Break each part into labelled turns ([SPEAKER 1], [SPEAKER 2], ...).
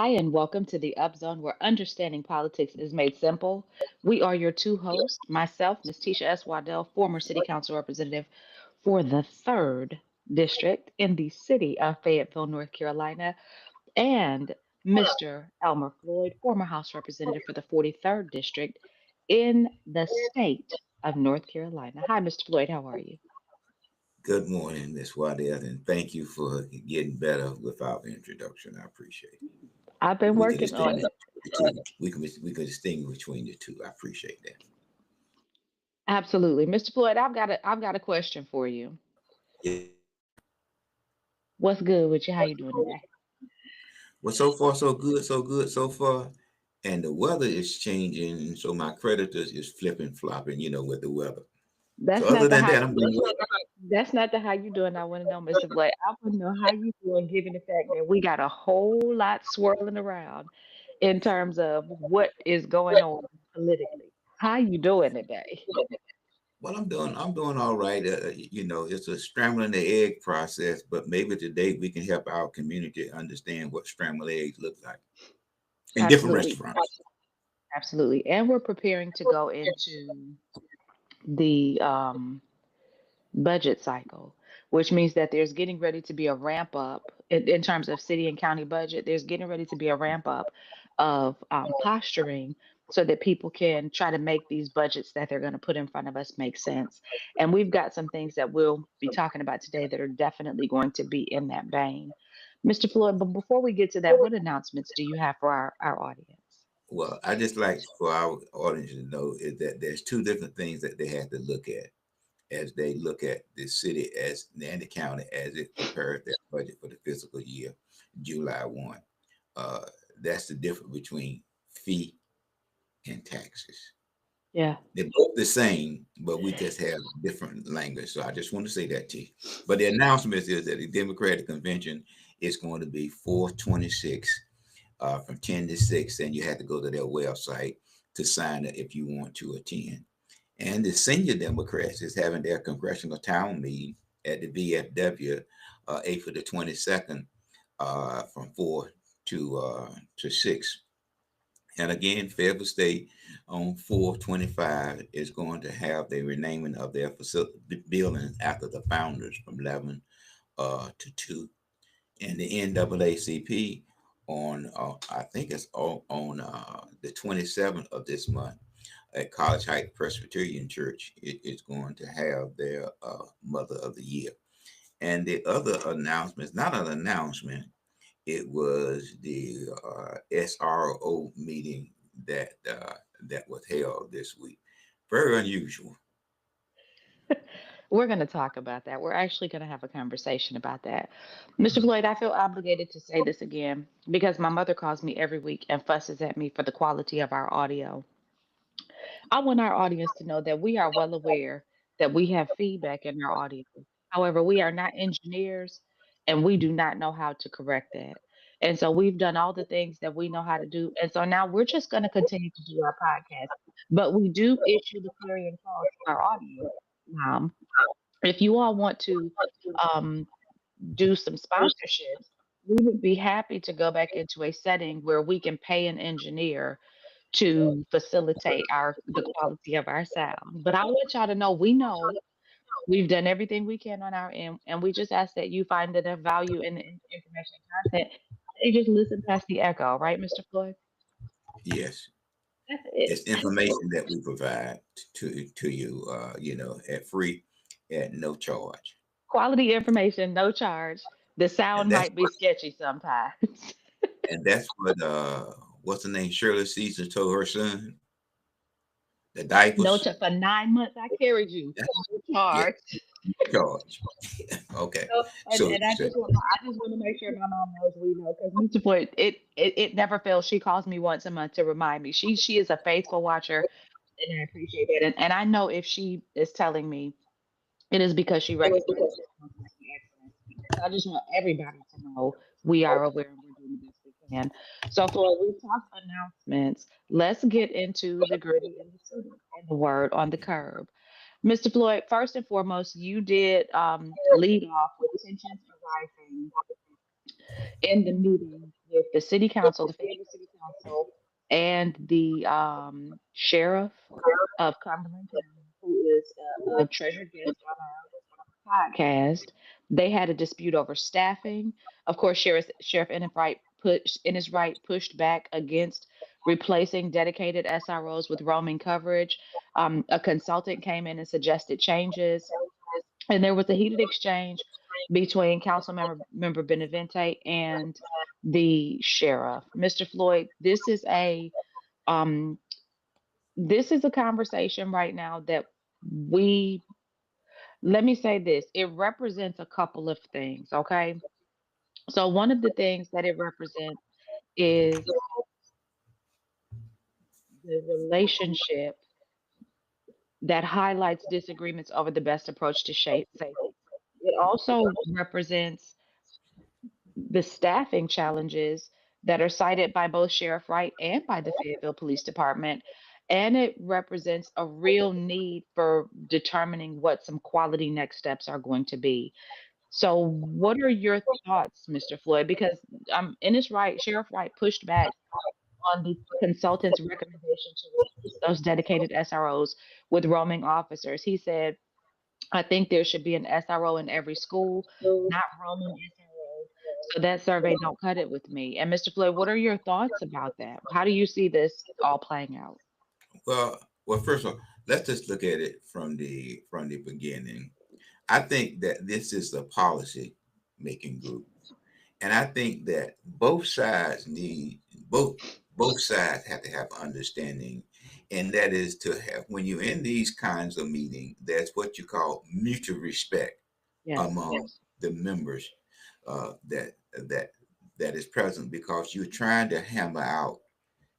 [SPEAKER 1] Hi, and welcome to the Up Zone, where understanding politics is made simple. We are your two hosts, myself, Ms. Tisha S. Waddell, former City Council representative for the 3rd District in the city of Fayetteville, North Carolina, and Mr. Elmer Floyd, former House Representative for the 43rd District in the state of North Carolina. Hi, Mr. Floyd, how are you?
[SPEAKER 2] Good morning, Miss Waddell, and thank you for getting better with our introduction. I appreciate it.
[SPEAKER 1] I've been
[SPEAKER 2] We can
[SPEAKER 1] working on
[SPEAKER 2] distinguish
[SPEAKER 1] it.
[SPEAKER 2] the two. We can distinguish between the two. I appreciate that.
[SPEAKER 1] Absolutely. Mr. Floyd, I've got a question for you.
[SPEAKER 2] Yeah.
[SPEAKER 1] What's good with you? How you doing today?
[SPEAKER 2] Well, so far so good, so good so far. And the weather is changing, so my creditors is flipping flopping, with the weather. So
[SPEAKER 1] That's
[SPEAKER 2] other
[SPEAKER 1] not the
[SPEAKER 2] than
[SPEAKER 1] how
[SPEAKER 2] that, I'm doing well.
[SPEAKER 1] that's not the how you doing. I want to know, Mr. Blake. I want to know how you doing, given the fact that we got a whole lot swirling around in terms of what is going on politically. How you doing today?
[SPEAKER 2] Well, I'm doing all right. It's a scrambling the egg process, but maybe today we can help our community understand what scrambled eggs look like in different
[SPEAKER 1] Absolutely,
[SPEAKER 2] restaurants.
[SPEAKER 1] absolutely. And we're preparing to go into the budget cycle, which means that there's getting ready to be a ramp up in terms of city and county budget. There's getting ready to be a ramp up of posturing so that people can try to make these budgets that they're going to put in front of us make sense. And we've got some things that we'll be talking about today that are definitely going to be in that vein. Mr. Floyd, but before we get to that, what announcements do you have for our audience?
[SPEAKER 2] Well, I just like for our audience to know is that there's two different things that they have to look at as they look at the city and the county as it prepares their budget for the fiscal year, July 1. Uh, that's the difference between fee and taxes.
[SPEAKER 1] Yeah.
[SPEAKER 2] They're both the same, but we just have different language. So I just want to say that to you. But the announcement is that the Democratic Convention is going to be 426 from 10 to 6, and you have to go to their website to sign up if you want to attend. And the senior Democrats is having their congressional town meeting at the VFW April the 22nd from 4 to 6. And again, Fayetteville State on 425 is going to have the renaming of their facility buildings after the founders from 11 to 2. And the NAACP on, I think it's on the 27th of this month at College Heights Presbyterian Church, it is going to have their Mother of the Year. And the other announcement, not an announcement, it was the SRO meeting that was held this week. Very unusual.
[SPEAKER 1] We're going to talk about that. We're actually going to have a conversation about that. Mr. Floyd, I feel obligated to say this again because my mother calls me every week and fusses at me for the quality of our audio. I want our audience to know that we are well aware that we have feedback in our audio. However, we are not engineers and we do not know how to correct that. And so we've done all the things that we know how to do. And so now we're just going to continue to do our podcast. But we do issue the clarion call to our audience. If you all want to um, do some sponsorships, we would be happy to go back into a setting where we can pay an engineer to facilitate our the quality of our sound. But I want y'all to know we know we've done everything we can on our end, and we just ask that you find the value in the information and content. You just listen past the echo, right, Mr. Floyd?
[SPEAKER 2] Yes,
[SPEAKER 1] That's it.
[SPEAKER 2] it's information that we provide to you, at free, at no charge.
[SPEAKER 1] Quality information, no charge. The
[SPEAKER 2] And
[SPEAKER 1] sound
[SPEAKER 2] that's
[SPEAKER 1] might be sketchy sometimes.
[SPEAKER 2] what what's the name? Shirley Caesar told her son the
[SPEAKER 1] No
[SPEAKER 2] diapers.
[SPEAKER 1] charge for 9 months. I carried you.
[SPEAKER 2] That's
[SPEAKER 1] No
[SPEAKER 2] yeah,
[SPEAKER 1] charge.
[SPEAKER 2] charge. Okay,
[SPEAKER 1] So, and,
[SPEAKER 2] so
[SPEAKER 1] and I
[SPEAKER 2] so
[SPEAKER 1] just want I just want to make sure my mom knows we know because Mr. Floyd, it never fails. She calls me once a month to remind me. She is a faithful watcher, and I appreciate that. And I know if she is telling me, it is because she recognizes the excellence. So I just want everybody to know we are aware and we're doing the best we can. So for we've talked announcements, let's get into the gritty and the city and the word on the curb. Mr. Floyd, first and foremost, you did lead off with tensions arising in the meeting with the city council, the Fayetteville City Council, and the sheriff of Cumberland County, who is a treasured guest on our podcast. They had a dispute over staffing. Of course, Sheriff Ennis Wright pushed back against replacing dedicated SROs with roaming coverage. A consultant came in and suggested changes, and there was a heated exchange between Member Benavente and the sheriff. Mr. Floyd, um, this is a conversation right now that we let me say this, it represents a couple of things, okay? So one of the things that it represents is the relationship that highlights disagreements over the best approach to safety. It also represents the staffing challenges that are cited by both Sheriff Wright and by the Fayetteville Police Department. And it represents a real need for determining what some quality next steps are going to be. So, what are your thoughts, Mr. Floyd? Because Sheriff Wright pushed back on the consultant's recommendation to replace those dedicated SROs with roaming officers. He said, I think there should be an SRO in every school, not roaming SROs. So that survey don't cut it with me. And Mr. Floyd, what are your thoughts about that? How do you see this all playing out?
[SPEAKER 2] Well, first of all, let's just look at it from the beginning. I think that this is a policy making group, and I think that both sides have to have understanding, and that is to have when you're in these kinds of meetings, that's what you call mutual respect
[SPEAKER 1] Yes.
[SPEAKER 2] among the members that that is present because you're trying to hammer out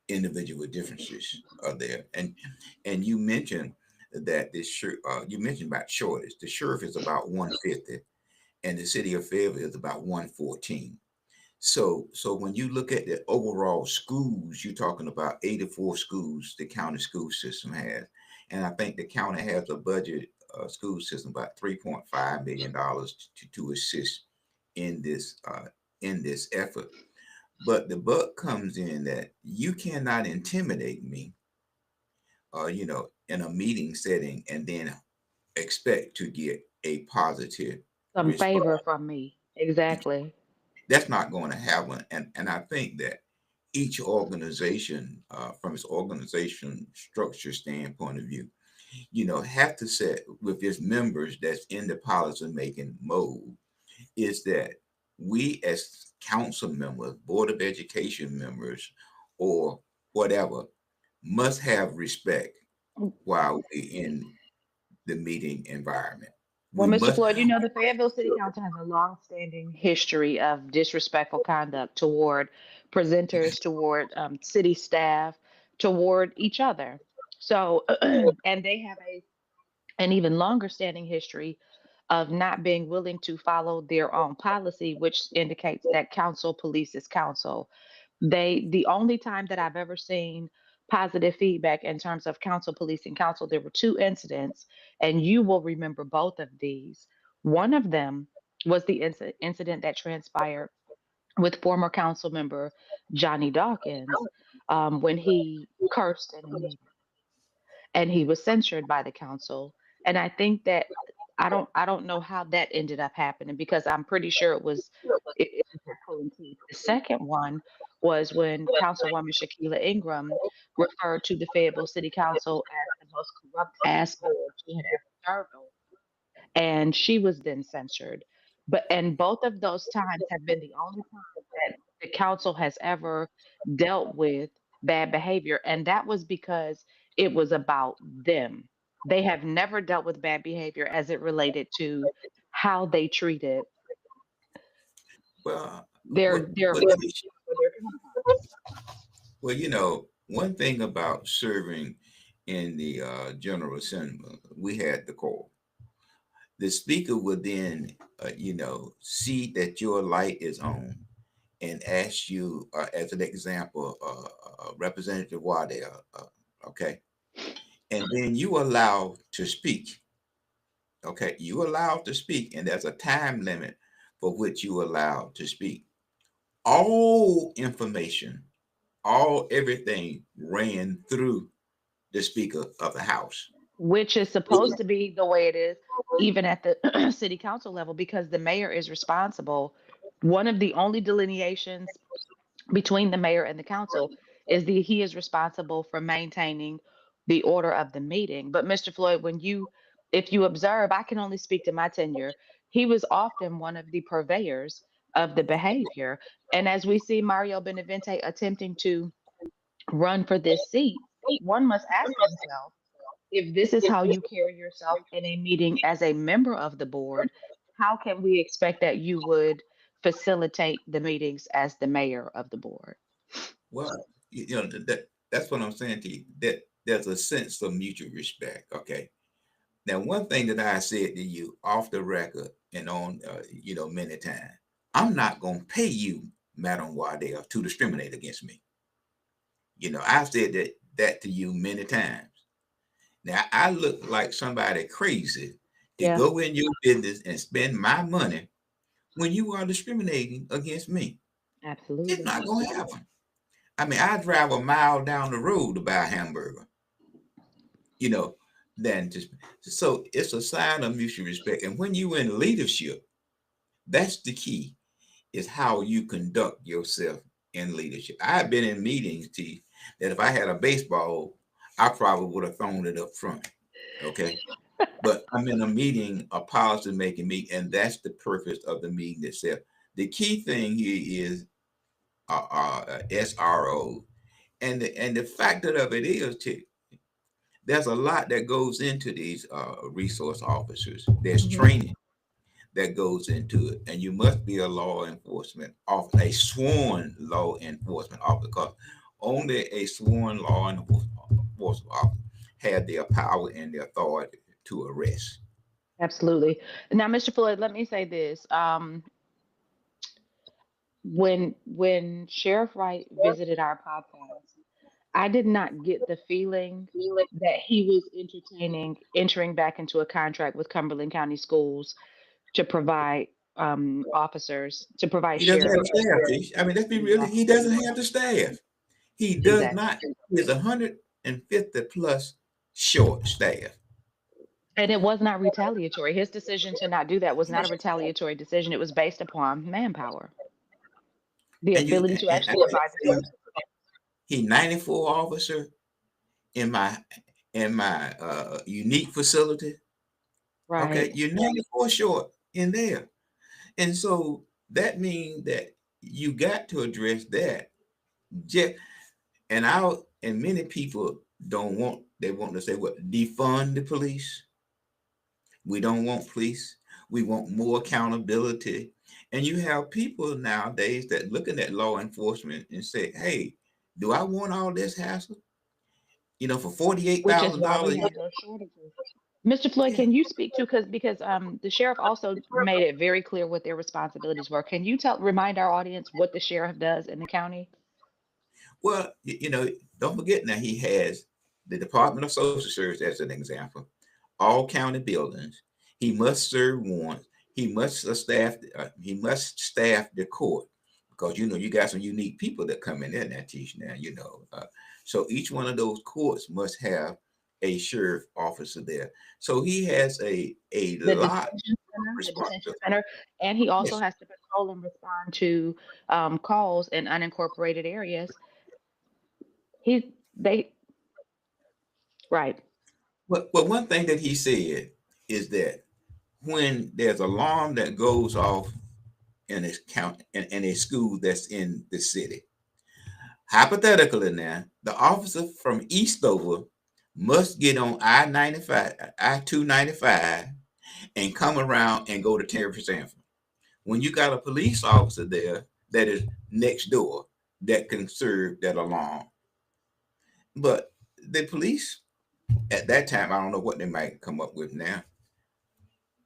[SPEAKER 2] individual differences are there. And you mentioned that you mentioned about shortage. The sheriff is about 150 and the city of Fayetteville is about 114. So when you look at the overall schools, you're talking about 84 schools the county school system has. And I think the county has a budget school system about $3.5 million to assist in this effort. But the buck comes in that you cannot intimidate me, in a meeting setting and then expect to get a positive
[SPEAKER 1] Some
[SPEAKER 2] response.
[SPEAKER 1] favor from me. Exactly.
[SPEAKER 2] That's not going to happen. And I think that each organization, from its organization structure standpoint of view, have to set with its members that's in the policy making mode is that we as council members, board of education members, or whatever, must have respect while we're in the meeting environment.
[SPEAKER 1] Well,
[SPEAKER 2] We
[SPEAKER 1] Mr.
[SPEAKER 2] must.
[SPEAKER 1] Floyd, you know the Fayetteville City Council has a long-standing history of disrespectful conduct toward presenters, toward city staff, toward each other. So, and they have an even longer standing history of not being willing to follow their own policy, which indicates that council polices council. The only time that I've ever seen positive feedback in terms of council policing council, there were two incidents, and you will remember both of these. One of them was the incident that transpired with former council member Johnny Dawkins, when he cursed in a meeting and he was censured by the council. And I think that I don't know how that ended up happening because I'm pretty sure it was pulling teeth. The second one was when Councilwoman Shakila Ingram referred to the Fayetteville City Council as the most corrupt ass board she had ever served on, and she was then censured. And both of those times have been the only time that the council has ever dealt with bad behavior, and that was because it was about them. They have never dealt with bad behavior as it related to how they treated
[SPEAKER 2] Well,
[SPEAKER 1] their
[SPEAKER 2] what
[SPEAKER 1] their
[SPEAKER 2] what
[SPEAKER 1] members or their counterparts.
[SPEAKER 2] well, one thing about serving in the General Assembly, we had the call. The speaker would then, see that your light is on and ask you, as an example, Representative Waddell, okay, and then you allow to speak. Okay, you allow to speak, and there's a time limit for which you allow to speak. all information, everything ran through the Speaker of the House.
[SPEAKER 1] Which is supposed to be the way it is, even at the city council level, because the mayor is responsible. One of the only delineations between the mayor and the council is he is responsible for maintaining the order of the meeting. But Mr. Floyd, if you observe, I can only speak to my tenure. He was often one of the purveyors of the behavior. And as we see Mario Benavente attempting to run for this seat, one must ask himself, if this is how you carry yourself in a meeting as a member of the board, how can we expect that you would facilitate the meetings as the mayor of the board?
[SPEAKER 2] Well, that's what I'm saying to you. That there's a sense of mutual respect. Okay. Now, one thing that I said to you off the record and on, many times, I'm not going to pay you, Madam Waddell, to discriminate against me. I've said that to you many times. Now, I look like somebody crazy to
[SPEAKER 1] Yeah,
[SPEAKER 2] go in your business and spend my money when you are discriminating against me. It's
[SPEAKER 1] absolutely.
[SPEAKER 2] not going to happen. I mean, I drive a mile down the road to buy a hamburger, you know, than just so it's a sign of mutual respect. And when you in leadership, that's the key, is how you conduct yourself in leadership. I've been in meetings, T, that if I had a baseball, I probably would have thrown it up front. Okay. But I'm in a meeting, a policy making meeting, and that's the purpose of the meeting itself. The key thing here is SRO. And the fact of it is, T, there's a lot that goes into these resource officers. There's
[SPEAKER 1] Hmm.
[SPEAKER 2] training that goes into it, and you must be a law enforcement officer, a sworn law enforcement officer, because only a sworn law enforcement officer had the power and the authority to arrest.
[SPEAKER 1] Absolutely. Now, Mr. Floyd, let me say this. When Sheriff Wright visited our podcast, I did not get the feeling that he was entertaining entering back into a contract with Cumberland County Schools to provide officers, to provide
[SPEAKER 2] He doesn't have
[SPEAKER 1] sheriff.
[SPEAKER 2] the staff. I mean, let's be real. He
[SPEAKER 1] Exactly.
[SPEAKER 2] doesn't have the staff. He does
[SPEAKER 1] Exactly.
[SPEAKER 2] not. He is 150 plus short staff.
[SPEAKER 1] And it was not retaliatory. His decision to not do that was not a retaliatory decision. It was based upon manpower, the
[SPEAKER 2] And you
[SPEAKER 1] ability to
[SPEAKER 2] and
[SPEAKER 1] actually provide the service.
[SPEAKER 2] he 94 officer in my unique facility. Okay,
[SPEAKER 1] Right.
[SPEAKER 2] you're 94 short in there. And so that means that you got to address that. Just, and many people don't want, they want to say what, defund the police. We don't want police. We want more accountability. And you have people nowadays that looking at law enforcement and say, hey, do I want all this hassle? For
[SPEAKER 1] Which is why we
[SPEAKER 2] $48,000.
[SPEAKER 1] have those shortages. Mr. Floyd,
[SPEAKER 2] Yeah.
[SPEAKER 1] can you speak to, because the sheriff also made it very clear what their responsibilities were. Can you remind our audience what the sheriff does in the county?
[SPEAKER 2] Well, don't forget now he has the Department of Social Service as an example, all county buildings. He must serve warrants. He must staff the court, because you got some unique people that come in there and teach now. So each one of those courts must have a sheriff officer there. So he has a
[SPEAKER 1] The
[SPEAKER 2] lot of
[SPEAKER 1] detention
[SPEAKER 2] responsibility.
[SPEAKER 1] center, and he also
[SPEAKER 2] Yes.
[SPEAKER 1] has to patrol and respond to calls in unincorporated areas. They, right.
[SPEAKER 2] But one thing that he said is that when there's alarm that goes off in a school that's in the city, hypothetically now, the officer from Eastover must get on I-295 and come around and go to Terry Sanford. When you got a police officer there that is next door that can serve that alarm. But the police at that time, I don't know what they might come up with now,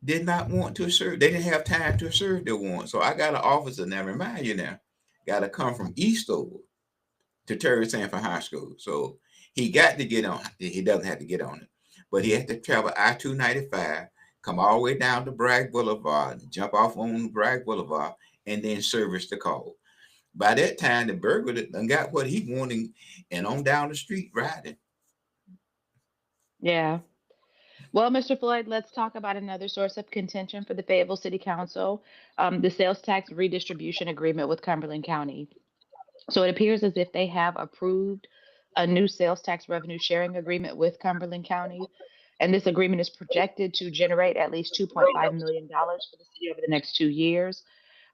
[SPEAKER 2] did not want to serve. They didn't have time to serve their warrant. So I got an officer now, remind you now, got to come from Eastover to Terry Sanford High School. So he got to get on. He doesn't have to get on it, but he has to travel I-295, come all the way down to Bragg Boulevard, jump off on Bragg Boulevard, and then service the call. by that time, the burglar done got what he wanted and on down the street riding.
[SPEAKER 1] Yeah. Well, Mr. Floyd, let's talk about another source of contention for the Fayetteville City Council, the sales tax redistribution agreement with Cumberland County. So it appears as if they have approved a new sales tax revenue sharing agreement with Cumberland County. And this agreement is projected to generate at least $2.5 million for the city over the next 2 years.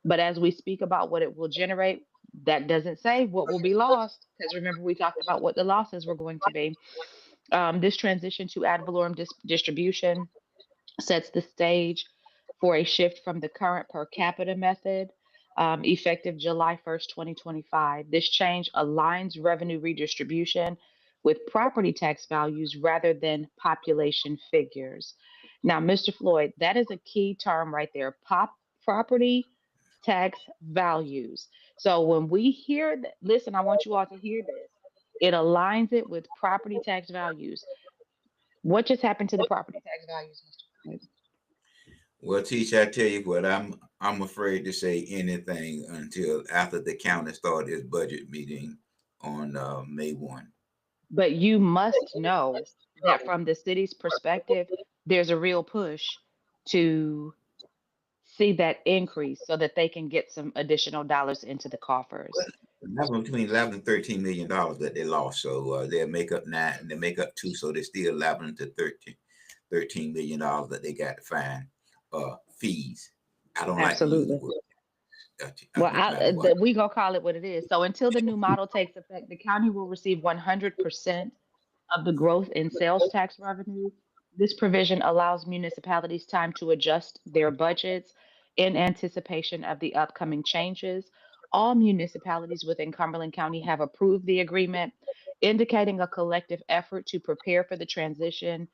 [SPEAKER 1] But as we speak about what it will generate, that doesn't say what will be lost. Because remember, we talked about what the losses were going to be. This transition to ad valorem distribution sets the stage for a shift from the current per capita method, effective July 1st, 2025. This change aligns revenue redistribution with property tax values rather than population figures. Now, Mr. Floyd, that is a key term right there. Property tax values. So when we hear that, listen, I want you all to hear this. It aligns it with property tax values. What just happened to the property tax values, Mr. Floyd?
[SPEAKER 2] Well, Teach, I tell you what, I'm afraid to say anything until after the county started its budget meeting on May 1.
[SPEAKER 1] But you must know that from the city's perspective, there's a real push to see that increase so that they can get some additional dollars into the coffers.
[SPEAKER 2] That's between 11 and $13 million that they lost. So they'll make up 9 and they make up 2. So they're still 11 to 13 million dollars that they got to find fees. I don't like to use the
[SPEAKER 1] Absolutely.
[SPEAKER 2] word.
[SPEAKER 1] Well, we gonna call it what it is. So until the new model takes effect, the county will receive 100% of the growth in sales tax revenue. This provision allows municipalities time to adjust their budgets in anticipation of the upcoming changes. All municipalities within Cumberland County have approved the agreement, indicating a collective effort to prepare for the transition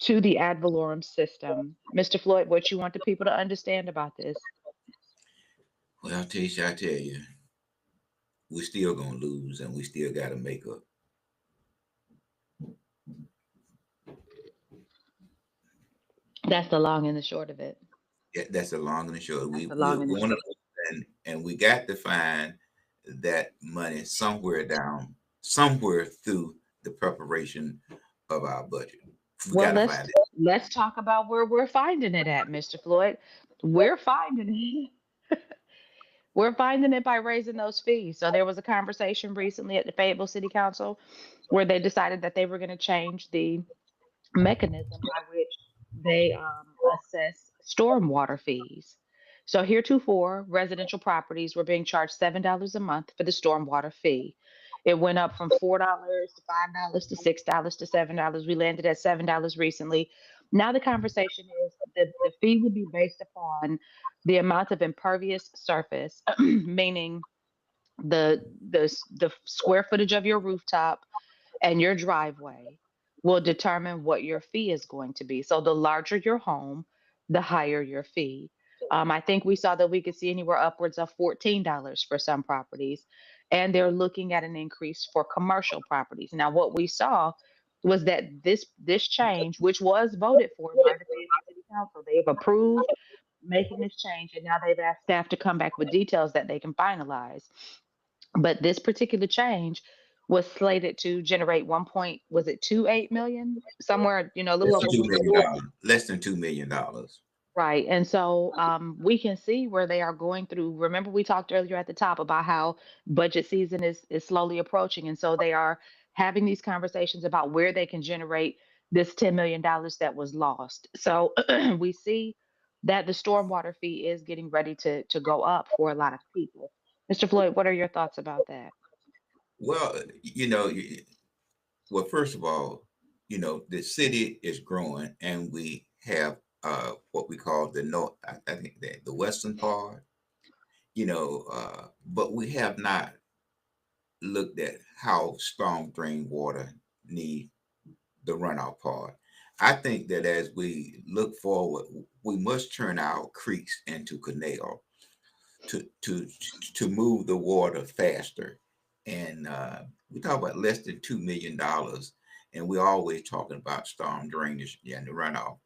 [SPEAKER 1] to the ad valorem system. Mr. Floyd, what you want the people to understand about this?
[SPEAKER 2] Well, Teach, I tell you, we're still gonna lose and we still got to make up.
[SPEAKER 1] That's the long and the short of it.
[SPEAKER 2] Yeah, that's the long and the short.
[SPEAKER 1] That's
[SPEAKER 2] We
[SPEAKER 1] the
[SPEAKER 2] we're
[SPEAKER 1] long and the
[SPEAKER 2] going to
[SPEAKER 1] short.
[SPEAKER 2] and we got to find that money somewhere through the preparation of our budget. We
[SPEAKER 1] Well,
[SPEAKER 2] got to
[SPEAKER 1] let's
[SPEAKER 2] find it.
[SPEAKER 1] let's talk about where we're finding it at, Mr. Floyd. We're finding it. We're finding it by raising those fees. So there was a conversation recently at the Fayetteville City Council where they decided that they were going to change the mechanism by which they assess stormwater fees. So heretofore, residential properties were being charged $7 a month for the stormwater fee. It went up from $4 to $5 to $6 to $7. We landed at $7 recently. Now the conversation is the fee would be based upon the amount of impervious surface, meaning the square footage of your rooftop and your driveway will determine what your fee is going to be. So the larger your home, the higher your fee. I think we saw that we could see anywhere upwards of $14 for some properties, and they're looking at an increase for commercial properties. Now, what we saw was that this change, which was voted for by the Fayetteville City Council, they've approved making this change, and now they've asked staff to come back with details that they can finalize. But this particular change was slated to generate was it 28 million? Somewhere, a little
[SPEAKER 2] Less
[SPEAKER 1] over
[SPEAKER 2] than $2
[SPEAKER 1] 1
[SPEAKER 2] million.
[SPEAKER 1] million.
[SPEAKER 2] Less than $2 million.
[SPEAKER 1] Right. And so we can see where they are going through. Remember, we talked earlier at the top about how budget season is slowly approaching. And so they are having these conversations about where they can generate this $10 million that was lost. So we see that the stormwater fee is getting ready to go up for a lot of people. Mr. Floyd, what are your thoughts about that?
[SPEAKER 2] Well, well, first of all, the city is growing and we have what we call the north, I think that the western part, but we have not looked at how storm drain water need the runoff part. I think that as we look forward, we must turn our creeks into canal to to to move the water faster. And we talk about less than $2 million, and we're always talking about storm drainage and the runoff.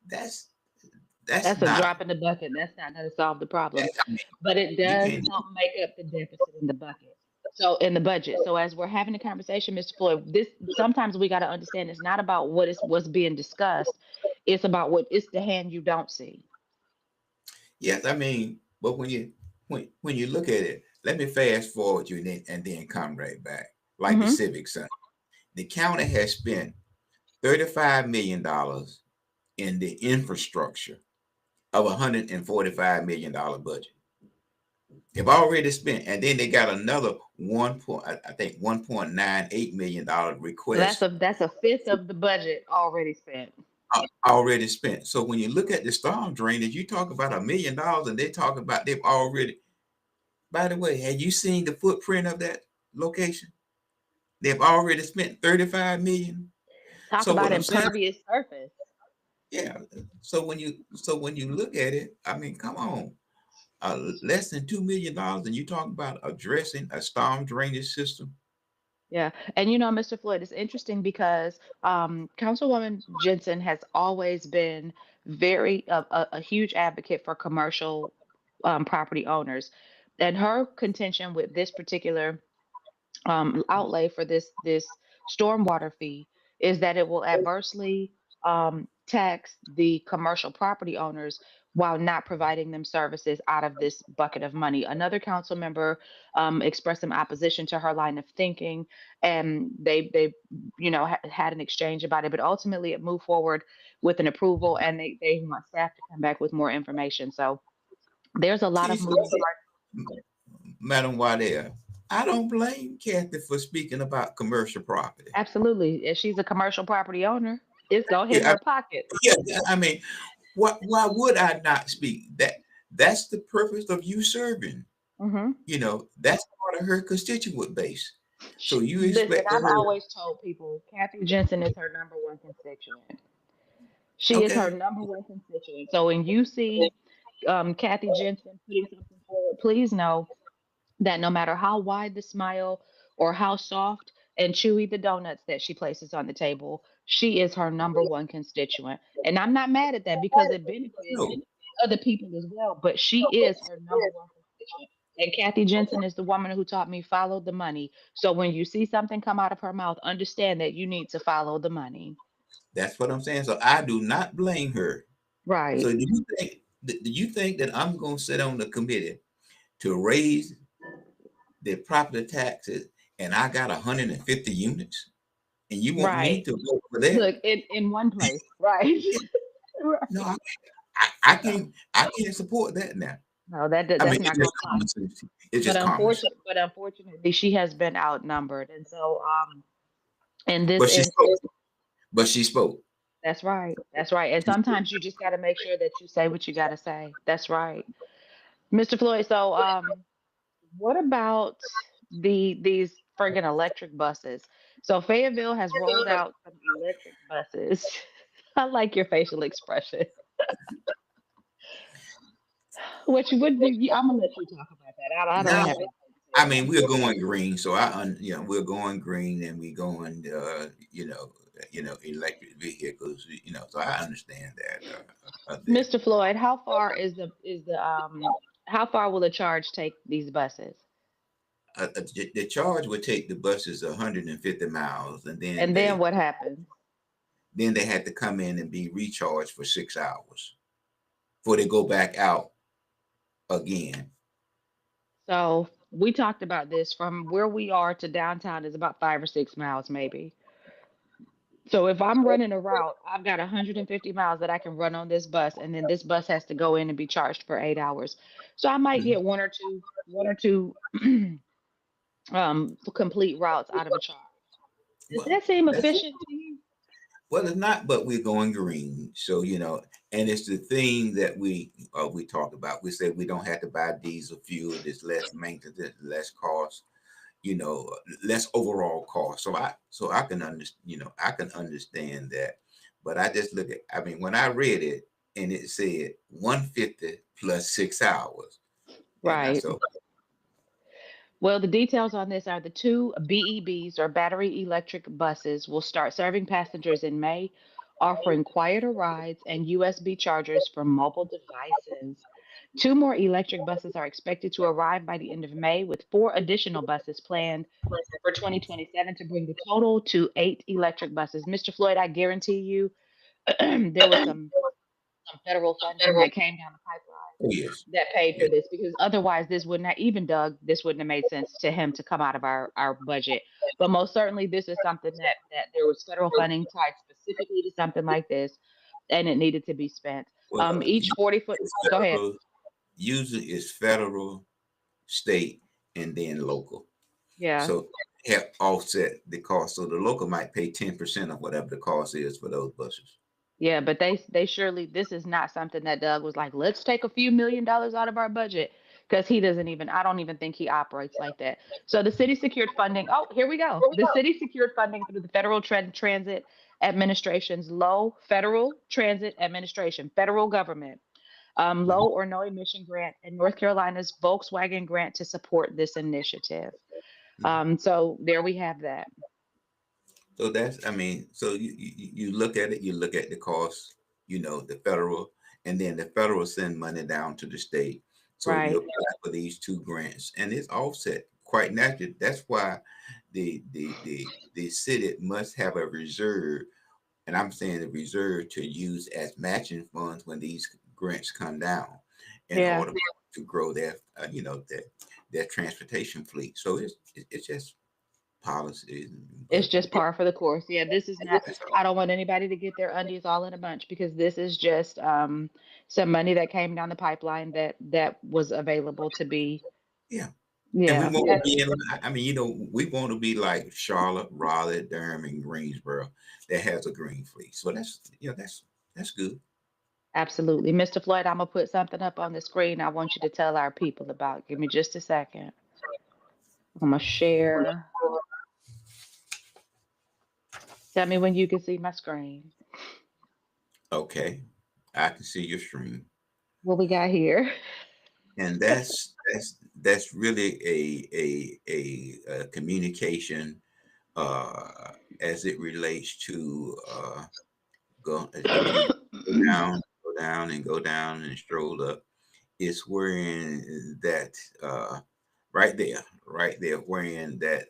[SPEAKER 2] That's That's
[SPEAKER 1] That's a
[SPEAKER 2] not,
[SPEAKER 1] drop in the bucket. That's not going to solve the problem,
[SPEAKER 2] that, I mean,
[SPEAKER 1] but it
[SPEAKER 2] you
[SPEAKER 1] does
[SPEAKER 2] can't,
[SPEAKER 1] help make up the deficit in the bucket. So in the budget. So as we're having a conversation, Mr. Floyd, this sometimes we got to understand it's not about what's being discussed. It's about what it's the hand you don't see.
[SPEAKER 2] yes, I mean, but when you look at it, let me fast forward you and then come right back. Like the
[SPEAKER 1] Hmm.
[SPEAKER 2] Civic Center. The county has spent $35 million in the infrastructure of $145 million budget. They've already spent, and then they got another I think $1.98 million
[SPEAKER 1] So
[SPEAKER 2] request
[SPEAKER 1] that's a fifth of the budget already spent.
[SPEAKER 2] already spent. So when you look at the storm drainage, you talk about $1 million, and they talk about they've already. By the way, have you seen the footprint of that location? They've already spent 35 million.
[SPEAKER 1] Talk
[SPEAKER 2] So
[SPEAKER 1] about
[SPEAKER 2] what I'm saying,
[SPEAKER 1] impervious surface.
[SPEAKER 2] yeah. So when you look at it, I mean, come on, less than $2 million, and you talk about addressing a storm drainage system.
[SPEAKER 1] Yeah. And Mr. Floyd, it's interesting because Councilwoman Jensen has always been very a huge advocate for commercial property owners. And her contention with this particular outlay for this stormwater fee is that it will adversely tax the commercial property owners while not providing them services out of this bucket of money. Another council member expressed some opposition to her line of thinking, and they had an exchange about it. But ultimately, it moved forward with an approval, and they want staff to come back with more information. So there's a lot of
[SPEAKER 2] She's
[SPEAKER 1] moving parts.
[SPEAKER 2] Madam Waddell. I don't blame Kathy for speaking about commercial property.
[SPEAKER 1] Absolutely. If she's a commercial property owner, it's gonna hit
[SPEAKER 2] Yeah,
[SPEAKER 1] her pocket.
[SPEAKER 2] yeah. I mean, why would I not speak? That's the purpose of you serving.
[SPEAKER 1] Hmm.
[SPEAKER 2] That's part of her constituent base. So you
[SPEAKER 1] Listen,
[SPEAKER 2] expect
[SPEAKER 1] I've
[SPEAKER 2] her,
[SPEAKER 1] always told people Kathy Jensen is her number one constituent. She is her
[SPEAKER 2] okay?
[SPEAKER 1] number one constituent. So when you see Kathy Jensen putting something forward, please know that no matter how wide the smile or how soft and chewy the donuts that she places on the table, she is her number one constituent. And I'm not mad at that because it benefits
[SPEAKER 2] No,
[SPEAKER 1] other people as well, but she is her number one constituent. And Kathy Jensen is the woman who taught me follow the money. So when you see something come out of her mouth, understand that you need to follow the money.
[SPEAKER 2] that's what I'm saying. So I do not blame her. So
[SPEAKER 1] Right.
[SPEAKER 2] do you think that I'm going to sit on the committee to raise the property taxes, and I got 150 units, and you want me
[SPEAKER 1] Right.
[SPEAKER 2] to vote for that?
[SPEAKER 1] Look, in one place. Right.
[SPEAKER 2] Yeah, no,
[SPEAKER 1] Right.
[SPEAKER 2] I can't support that now.
[SPEAKER 1] No,
[SPEAKER 2] I mean,
[SPEAKER 1] that's
[SPEAKER 2] it's
[SPEAKER 1] not
[SPEAKER 2] just
[SPEAKER 1] gonna fly.
[SPEAKER 2] common sense. It's just common sense.
[SPEAKER 1] But unfortunately, she has been outnumbered, and so in this
[SPEAKER 2] But she spoke.
[SPEAKER 1] instance,
[SPEAKER 2] But she spoke.
[SPEAKER 1] that's right. That's right. And
[SPEAKER 2] She spoke.
[SPEAKER 1] sometimes you just got to make sure that you say what you got to say. That's right, Mr. Floyd. So what about these friggin' electric buses? So Fayetteville has rolled out some electric buses. I like your facial expression. What you would do? I'm gonna let you talk about that. I don't
[SPEAKER 2] Now,
[SPEAKER 1] have anything to say
[SPEAKER 2] I
[SPEAKER 1] about
[SPEAKER 2] mean, we're going green, so we're going green, and we're going, electric vehicles, so I understand that.
[SPEAKER 1] it. Mr. Floyd, how far is the how far will the charge take these buses?
[SPEAKER 2] The charge would take the buses 150 miles, and then
[SPEAKER 1] And then
[SPEAKER 2] they
[SPEAKER 1] what happens?
[SPEAKER 2] then they had to come in and be recharged for 6 hours before they go back out again.
[SPEAKER 1] So we talked about this from where we are to downtown is about 5 or 6 miles, maybe. So if I'm running a route, I've got 150 miles that I can run on this bus, and then this bus has to go in and be charged for 8 hours. So I might
[SPEAKER 2] Mhm.
[SPEAKER 1] get one or two complete routes out of a charge. Does
[SPEAKER 2] Well,
[SPEAKER 1] that seem
[SPEAKER 2] that's
[SPEAKER 1] efficient to you?
[SPEAKER 2] Well, it's not, but we're going green. So, and it's the thing that we talk about. We say we don't have to buy diesel fuel. There's less maintenance, there's less cost, you know, less overall cost. So I can I can understand that. But I just look at, I mean, when I read it and it said 150 plus 6 hours, and I
[SPEAKER 1] Right.
[SPEAKER 2] so
[SPEAKER 1] Well, the details on this are the two BEBs or battery electric buses will start serving passengers in May offering quieter rides and USB chargers for mobile devices. 2 more electric buses are expected to arrive by the end of May, with 4 additional buses planned for 2027 to bring the total to 8 electric buses. Mr. Floyd, I guarantee you there was some federal funding that came down the pipeline
[SPEAKER 2] Oh yes,
[SPEAKER 1] that paid for
[SPEAKER 2] yes.
[SPEAKER 1] this, because otherwise this would not, even Doug, this wouldn't have made sense to him to come out of our budget. But most certainly this is something that there was federal funding tied specifically to something like this, and it needed to be spent.
[SPEAKER 2] Well,
[SPEAKER 1] Each 40-foot,
[SPEAKER 2] it's
[SPEAKER 1] go ahead.
[SPEAKER 2] federal, usually it's federal, state, and then local.
[SPEAKER 1] Yeah.
[SPEAKER 2] So help offset the cost. So the local might pay 10% of whatever the cost is for those buses.
[SPEAKER 1] Yeah, but they surely, this is not something that Doug was like, let's take a few $1 million out of our budget, because he doesn't even, I don't even think he operates like that. So the city secured funding. Oh, here we go. The city secured funding through the Federal Transit Administration's Low Federal Transit Administration, federal government, low or no emission grant, and North Carolina's Volkswagen grant to support this initiative.
[SPEAKER 2] Mhm.
[SPEAKER 1] So there we have that.
[SPEAKER 2] So that's, I mean, so you look at it, you look at the cost, the federal, and then the federal send money down to the state. So you
[SPEAKER 1] Right.
[SPEAKER 2] apply for these 2 grants, and it's offset quite naturally. That's why the city must have a reserve, and I'm saying the reserve to use as matching funds when these grants come down, in
[SPEAKER 1] Yeah.
[SPEAKER 2] order to grow their transportation fleet. So it's just policies and
[SPEAKER 1] It's
[SPEAKER 2] budget.
[SPEAKER 1] just par for the course. Yeah, this is not,
[SPEAKER 2] That's all.
[SPEAKER 1] I don't want anybody to get their undies all in a bunch, because this is just some money that came down the pipeline that was available to be.
[SPEAKER 2] Yeah. And we
[SPEAKER 1] Yeah.
[SPEAKER 2] want to be in, I mean, we want to be like Charlotte, Raleigh, Durham, and Greensboro that has a green fleet. So that's good.
[SPEAKER 1] Absolutely. Mr. Floyd, I'm gonna put something up on the screen I want you to tell our people about. Give me just a second. I'm gonna share. Tell me when you can see my screen.
[SPEAKER 2] Okay. I can see your stream.
[SPEAKER 1] What we got here?
[SPEAKER 2] And that's really a communication as it relates to go if you go down and go down and stroll up, it's wherein that right there, wherein that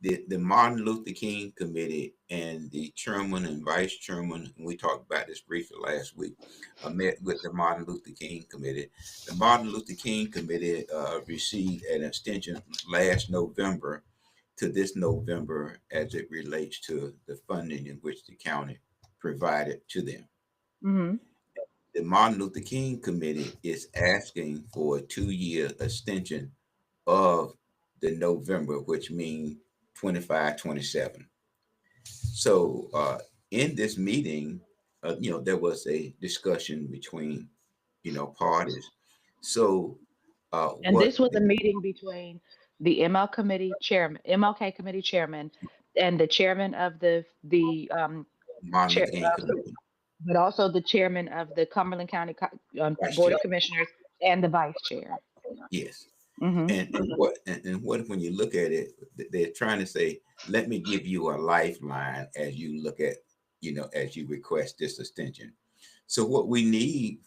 [SPEAKER 2] the Martin Luther King Committee and the chairman and vice chairman, and we talked about this briefly last week, met with the Martin Luther King Committee. The Martin Luther King Committee received an extension last November to this November as it relates to the funding in which the county provided to them.
[SPEAKER 1] Hmm.
[SPEAKER 2] The Martin Luther King Committee is asking for a 2-year extension of the November, which means 25, 27. So in this meeting, there was a discussion between, parties. So
[SPEAKER 1] And
[SPEAKER 2] what
[SPEAKER 1] this was
[SPEAKER 2] the
[SPEAKER 1] a meeting between the MLK committee chairman, and the chairman of the
[SPEAKER 2] Martin
[SPEAKER 1] chair,
[SPEAKER 2] Luther King Committee,
[SPEAKER 1] but also the chairman of the Cumberland County
[SPEAKER 2] vice
[SPEAKER 1] Board
[SPEAKER 2] chair,
[SPEAKER 1] of Commissioners, and the vice chair.
[SPEAKER 2] yes.
[SPEAKER 1] Hmm.
[SPEAKER 2] And what when you look at it, they're trying to say, let me give you a lifeline as you look at, as you request this extension. So what we need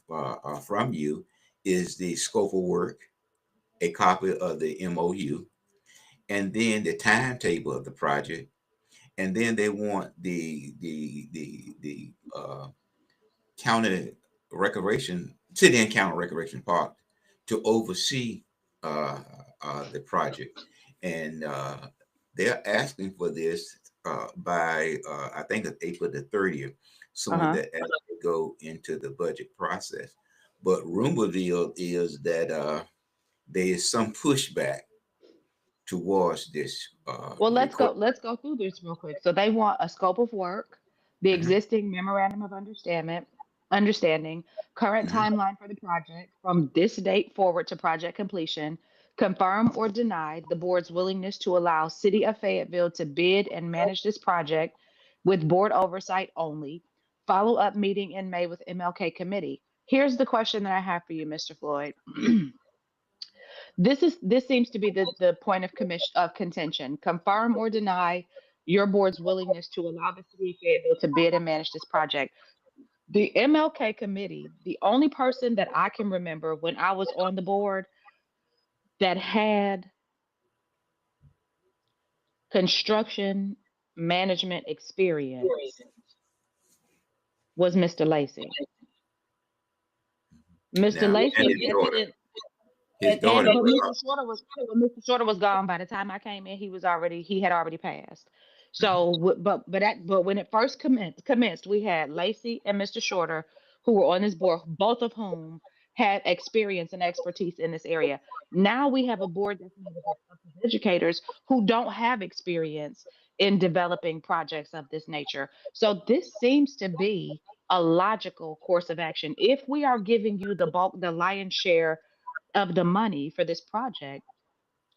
[SPEAKER 2] from you is the scope of work, a copy of the MOU, and then the timetable of the project, and then they want the county recreation, city and county recreation park to oversee uh, the project, and they're asking for this by I think it's April the 30th, soon
[SPEAKER 1] Uh-huh.
[SPEAKER 2] that as they go into the budget process. But rumor deal is that there is some pushback towards this
[SPEAKER 1] Well,
[SPEAKER 2] request.
[SPEAKER 1] let's go through this real quick. So they want a scope of work, the
[SPEAKER 2] Mhm,
[SPEAKER 1] existing memorandum of understanding, current
[SPEAKER 2] mhm.
[SPEAKER 1] timeline for the project from this date forward to project completion, confirm or deny the board's willingness to allow City of Fayetteville to bid and manage this project with board oversight only, follow up meeting in May with MLK committee. Here's the question that I have for you, Mr. Floyd. This seems to be the point of contention. Confirm or deny your board's willingness to allow the city of Fayetteville to bid and manage this project. The MLK committee, the only person that I can remember when I was on the board that had construction management experience was Mr. Lacey. Mr.
[SPEAKER 2] Now,
[SPEAKER 1] Lacey
[SPEAKER 2] and his daughter,
[SPEAKER 1] evident,
[SPEAKER 2] his daughter
[SPEAKER 1] but
[SPEAKER 2] was
[SPEAKER 1] Mr. Shorter was gone by the time I came in. He had already passed. So, but when it first commenced, we had Lacey and Mr. Shorter who were on this board, both of whom had experience and expertise in this area. Now we have a board that's made up of educators who don't have experience in developing projects of this nature. So this seems to be a logical course of action. If we are giving you the lion's share of the money for this project,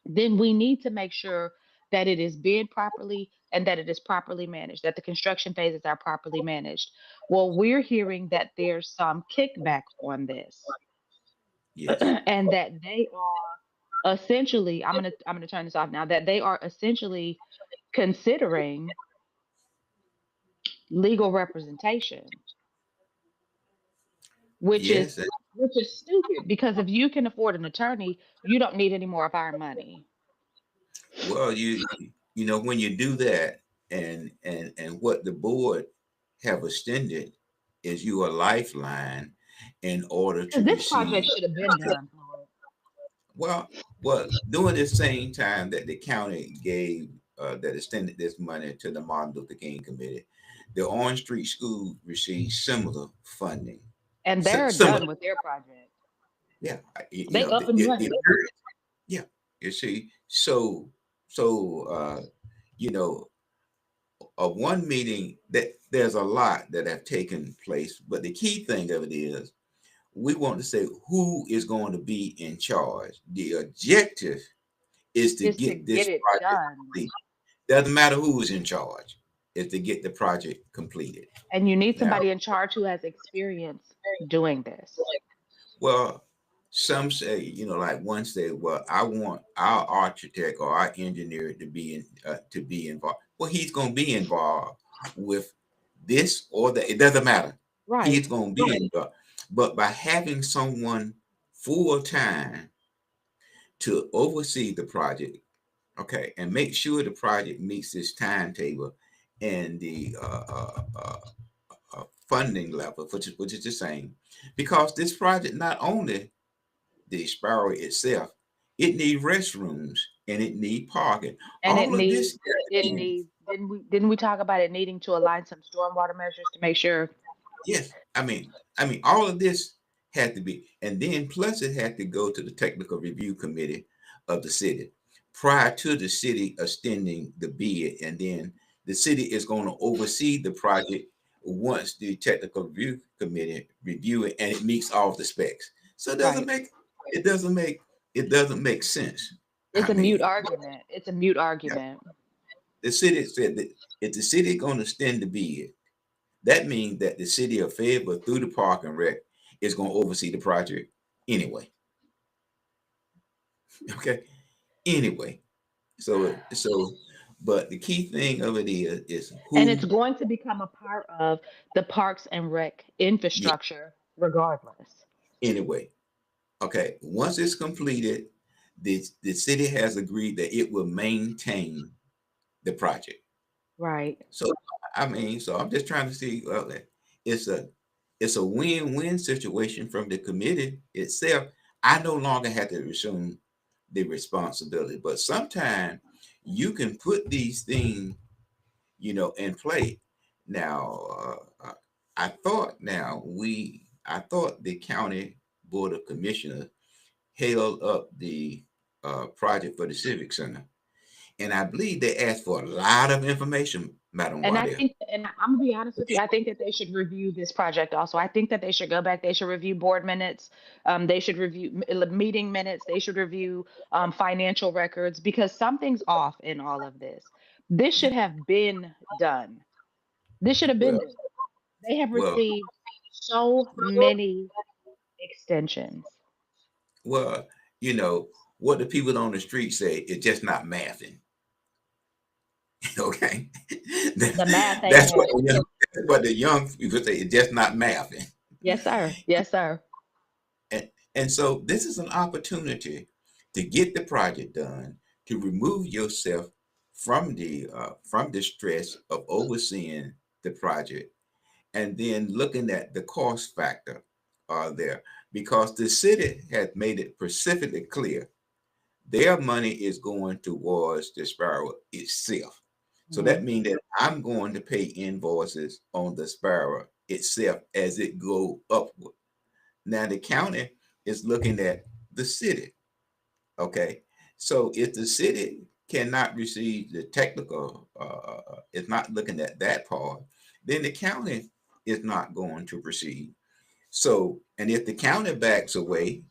[SPEAKER 1] then we need to make sure that it is bid properly and that it is properly managed, that the construction phases are properly managed. Well, we're hearing that there's some kickback on this
[SPEAKER 2] yes,
[SPEAKER 1] and that they are essentially, I'm gonna turn this off now, that they are essentially considering legal representation, which is
[SPEAKER 2] yes.
[SPEAKER 1] which is stupid because if you can afford an attorney, you don't need any more of our money.
[SPEAKER 2] Well, you know when you do that, and what the board have extended is you a lifeline in order to
[SPEAKER 1] Because this
[SPEAKER 2] receive.
[SPEAKER 1] project should have been done, Floyd.
[SPEAKER 2] Well, during the same time that the county gave that extended this money to the Martin Luther King Committee, the Orange Street School received similar funding.
[SPEAKER 1] And they're
[SPEAKER 2] Similar,
[SPEAKER 1] done with their project.
[SPEAKER 2] yeah. You
[SPEAKER 1] They
[SPEAKER 2] know,
[SPEAKER 1] up and
[SPEAKER 2] the
[SPEAKER 1] running.
[SPEAKER 2] yeah. You see, so you know, one meeting that there's a lot that have taken place, but the key thing of it is we want to say who is going to be in charge. The objective is to
[SPEAKER 1] Is to
[SPEAKER 2] get
[SPEAKER 1] get
[SPEAKER 2] this
[SPEAKER 1] it
[SPEAKER 2] project
[SPEAKER 1] done.
[SPEAKER 2] complete. Doesn't matter who is in charge, is to get the project completed.
[SPEAKER 1] And you need
[SPEAKER 2] Now,
[SPEAKER 1] somebody in charge who has experience doing this.
[SPEAKER 2] well, some say, like one say, well, I want our architect or our engineer to be involved. Well, he's going to be involved with this or that. It doesn't matter.
[SPEAKER 1] Right.
[SPEAKER 2] He's going to be involved. But by having someone full time to oversee the project, okay, and make sure the project meets this timetable and the funding level, which is the same, because this project not only the Sparrow itself, it needs restrooms and it needs parking.
[SPEAKER 1] And
[SPEAKER 2] All of this,
[SPEAKER 1] it needs didn't we talk about it needing to align some stormwater measures to make sure.
[SPEAKER 2] yes, I mean, all of this had to be, and then plus it had to go to the technical review committee of the city prior to the city extending the bid, and then the city is going to oversee the project once the technical review committee review it and it meets all the specs. So
[SPEAKER 1] Right.
[SPEAKER 2] it doesn't make it doesn't make sense.
[SPEAKER 1] It's
[SPEAKER 2] I
[SPEAKER 1] a mute
[SPEAKER 2] mean,
[SPEAKER 1] argument. It's a mute
[SPEAKER 2] yeah,
[SPEAKER 1] argument.
[SPEAKER 2] the city said that if the city going to extend the bid, that means that the city of Fayetteville through the Park and Rec is going to oversee the project anyway. Okay, anyway. So, but the key thing of it is
[SPEAKER 1] And it's
[SPEAKER 2] who.
[SPEAKER 1] going to become a part of the Parks and Rec
[SPEAKER 2] Yeah,
[SPEAKER 1] infrastructure regardless.
[SPEAKER 2] anyway. Okay, once it's completed, the city has agreed that it will maintain the project.
[SPEAKER 1] Right.
[SPEAKER 2] So I mean, so I'm just trying to see. Well, it's a it's a win-win situation from the committee itself. I no longer have to assume the responsibility, but sometimes you can put these things, in play. Now, I thought the county board of commissioners held up the project for the civic center, and I believe they asked for a lot of information, Madam
[SPEAKER 1] And I
[SPEAKER 2] Waddell.
[SPEAKER 1] think, and I'm gonna be honest with you, I think that they should review this project also. I think that they should go back. They should review board minutes. They should review meeting minutes. They should review financial records because something's off in all of this. This should have been done. This should have been
[SPEAKER 2] Well,
[SPEAKER 1] done. They have
[SPEAKER 2] well,
[SPEAKER 1] received so many extensions.
[SPEAKER 2] well, what the people on the street say is just not mathing. Okay,
[SPEAKER 1] The math ain't
[SPEAKER 2] that's what
[SPEAKER 1] matching.
[SPEAKER 2] that's what the young people say. It's just not mathing.
[SPEAKER 1] Yes, sir. Yes, sir.
[SPEAKER 2] And so this is an opportunity to get the project done, to remove yourself from the stress of overseeing the project, and then looking at the cost factor there, because the city has made it specifically clear their money is going towards the Sparrow itself. So
[SPEAKER 1] Hmm.
[SPEAKER 2] that means that I'm going to pay invoices on the Sparrow itself as it go upward. Now the county is looking at the city. Okay, so if the city cannot receive the technical, it's not looking at that part, then the county is not going to proceed. So, and if the county backs away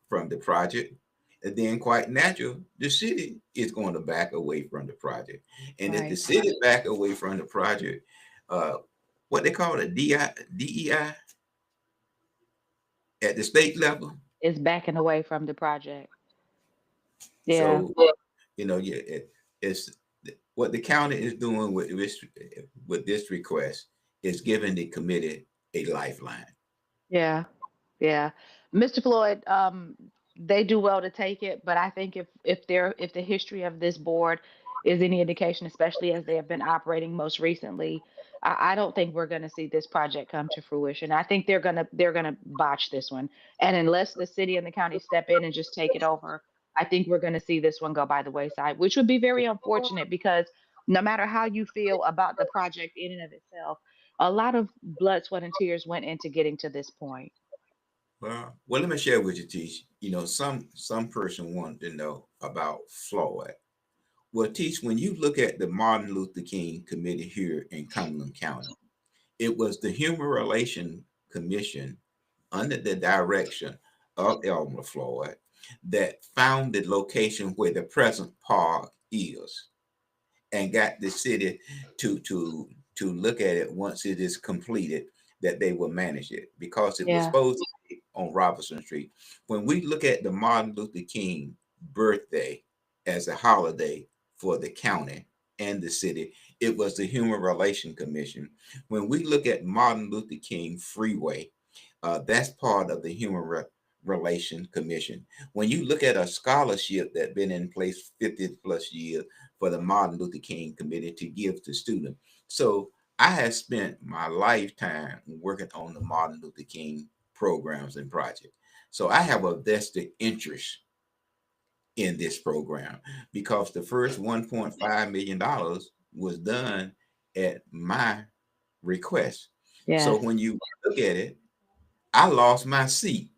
[SPEAKER 2] from the project, then quite natural, the city is going to back away from the project. And if the
[SPEAKER 1] Right.
[SPEAKER 2] city back away from the project, uh, what they call it, DEI at the state level.
[SPEAKER 1] It's backing away from the project. Yeah.
[SPEAKER 2] So, yeah, it's what the county is doing with this request is giving the committee a lifeline.
[SPEAKER 1] Yeah. Yeah. Mr. Floyd, they do well to take it, but I think if the history of this board is any indication, especially as they have been operating most recently, I don't think we're going to see this project come to fruition. I think they're gonna botch this one, and unless the city and the county step in and just take it over, I think we're going to see this one go by the wayside, which would be very unfortunate because no matter how you feel about the project in and of itself, a lot of blood, sweat, and tears went into getting to this point.
[SPEAKER 2] Well, let me share with you, Teach. Some person wanted to know about Floyd. Well, Teach, when you look at the Martin Luther King Committee here in Cumberland County, it was the Human Relations Commission under the direction of Elmer Floyd that found the location where the present park is and got the city to look at it once it is completed, that they will manage it because it was
[SPEAKER 1] Yeah.
[SPEAKER 2] supposed to be on Robinson Street. When we look at the Martin Luther King birthday as a holiday for the county and the city, it was the Human Relations Commission. When we look at Martin Luther King Freeway, that's part of the Relation Commission. When you look at a scholarship that's been in place 50 plus years for the Martin Luther King Committee to give to students. So I have spent my lifetime working on the Martin Luther King programs and projects. So I have a vested interest in this program because the first $1.5 million was done at my request. So
[SPEAKER 1] Yes.
[SPEAKER 2] when you look at it, I lost my seat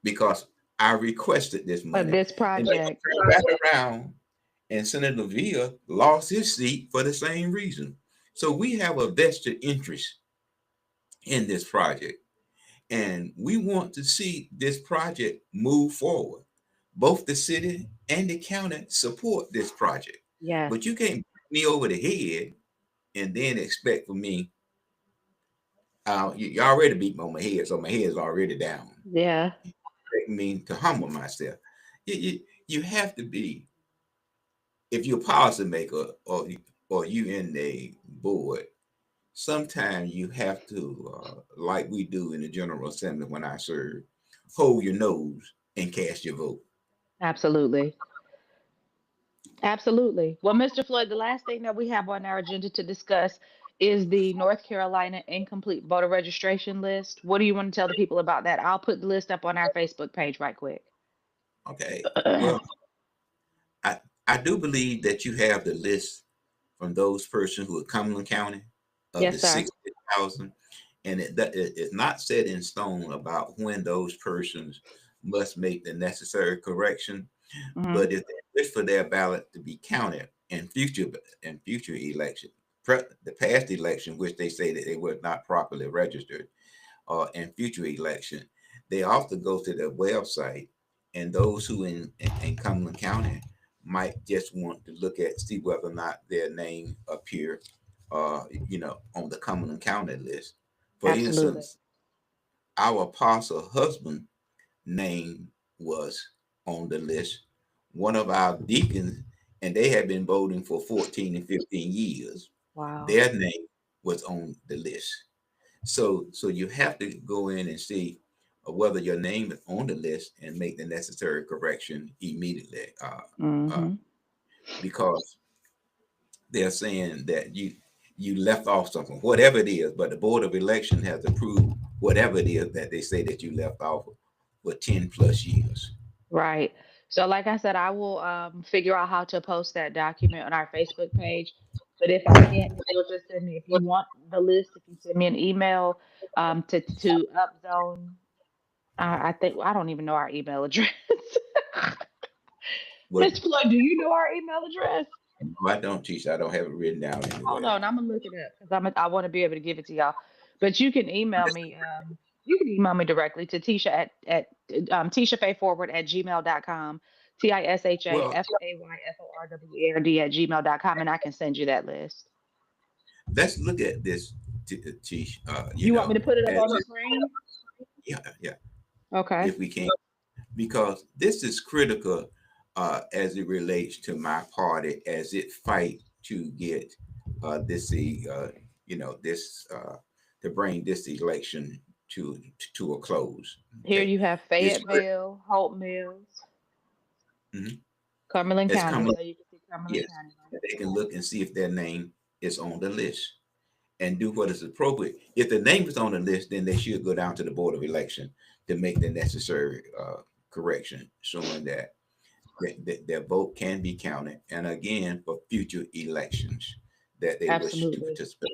[SPEAKER 2] because I requested this
[SPEAKER 1] But
[SPEAKER 2] money.
[SPEAKER 1] this
[SPEAKER 2] And then
[SPEAKER 1] project,
[SPEAKER 2] I turned back around and Senator Villa lost his seat for the same reason. So we have a vested interest in this project, and we want to see this project move forward. Both the city and the county support this project,
[SPEAKER 1] yes.
[SPEAKER 2] but you can't put me over the head and then expect for me. You already beat me on my head, so my head is already down.
[SPEAKER 1] Yeah.
[SPEAKER 2] Expect me to humble myself. You have to be, if you're a policymaker or you in the board, sometimes you have to, like we do in the General Assembly when I serve, hold your nose and cast your vote.
[SPEAKER 1] Absolutely. Absolutely. Well, Mr. Floyd, the last thing that we have on our agenda to discuss is the North Carolina incomplete voter registration list. What do you want to tell the people about that? I'll put the list up on our Facebook page right quick.
[SPEAKER 2] Okay. Well, I, I do believe that you have the list from those persons who are Cumberland County of the
[SPEAKER 1] Yes, sir.
[SPEAKER 2] 60,000. And it's not set in stone about when those persons must make the necessary correction.
[SPEAKER 1] Hmm.
[SPEAKER 2] But if they wish for their ballot to be counted in future election, the past election, which they say that they were not properly registered, or in future election, they also go to their website, and those who in Cumberland County might just want to look at see whether or not their name appear, on the Cumberland County list. For
[SPEAKER 1] Absolutely.
[SPEAKER 2] instance, our apostle husband name was on the list. One of our deacons and they had been voting for 14 and 15 years.
[SPEAKER 1] Wow.
[SPEAKER 2] Their name was on the list. So you have to go in and see whether your name is on the list and make the necessary correction immediately,
[SPEAKER 1] Mm-hmm.
[SPEAKER 2] because they're saying that you left off something, whatever it is. But the Board of Election has approved whatever it is that they say that you left off for 10 plus years.
[SPEAKER 1] Right. So, like I said, I will figure out how to post that document on our Facebook page. But if I can't, if you'll just send me, if you want the list, if you send me an email to Upzone, I think I don't even know our email address.
[SPEAKER 2] What?
[SPEAKER 1] Miss Floyd, do you know our email address?
[SPEAKER 2] No, I don't teach. I don't have it written down
[SPEAKER 1] Hold
[SPEAKER 2] anywhere.
[SPEAKER 1] on, I'm gonna look it up because I want to be able to give it to y'all. But you can email me. You can email me directly to Tisha at TishaFayForward@gmail.com.
[SPEAKER 2] Well,
[SPEAKER 1] TishaFayForward @gmail.com, and I can send you that list.
[SPEAKER 2] let's look at this, Tish.
[SPEAKER 1] You want me to put it up on the screen?
[SPEAKER 2] Yeah,
[SPEAKER 1] Okay.
[SPEAKER 2] if we can, because this is critical as it relates to my party as it fight to get this this to bring this election to a close.
[SPEAKER 1] Here
[SPEAKER 2] Okay,
[SPEAKER 1] you have
[SPEAKER 2] it's
[SPEAKER 1] Fayetteville, Hope Mills,
[SPEAKER 2] mhm.
[SPEAKER 1] Cumberland
[SPEAKER 2] It's
[SPEAKER 1] County.
[SPEAKER 2] coming.
[SPEAKER 1] So you can see Cumberland
[SPEAKER 2] Yes,
[SPEAKER 1] County right
[SPEAKER 2] they can look and see if their name is on the list and do what is appropriate. If the name is on the list, then they should go down to the Board of Election to make the necessary correction, showing that their vote can be counted, and again for future elections that they
[SPEAKER 1] there.
[SPEAKER 2] wish to
[SPEAKER 1] Absolutely.
[SPEAKER 2] participate.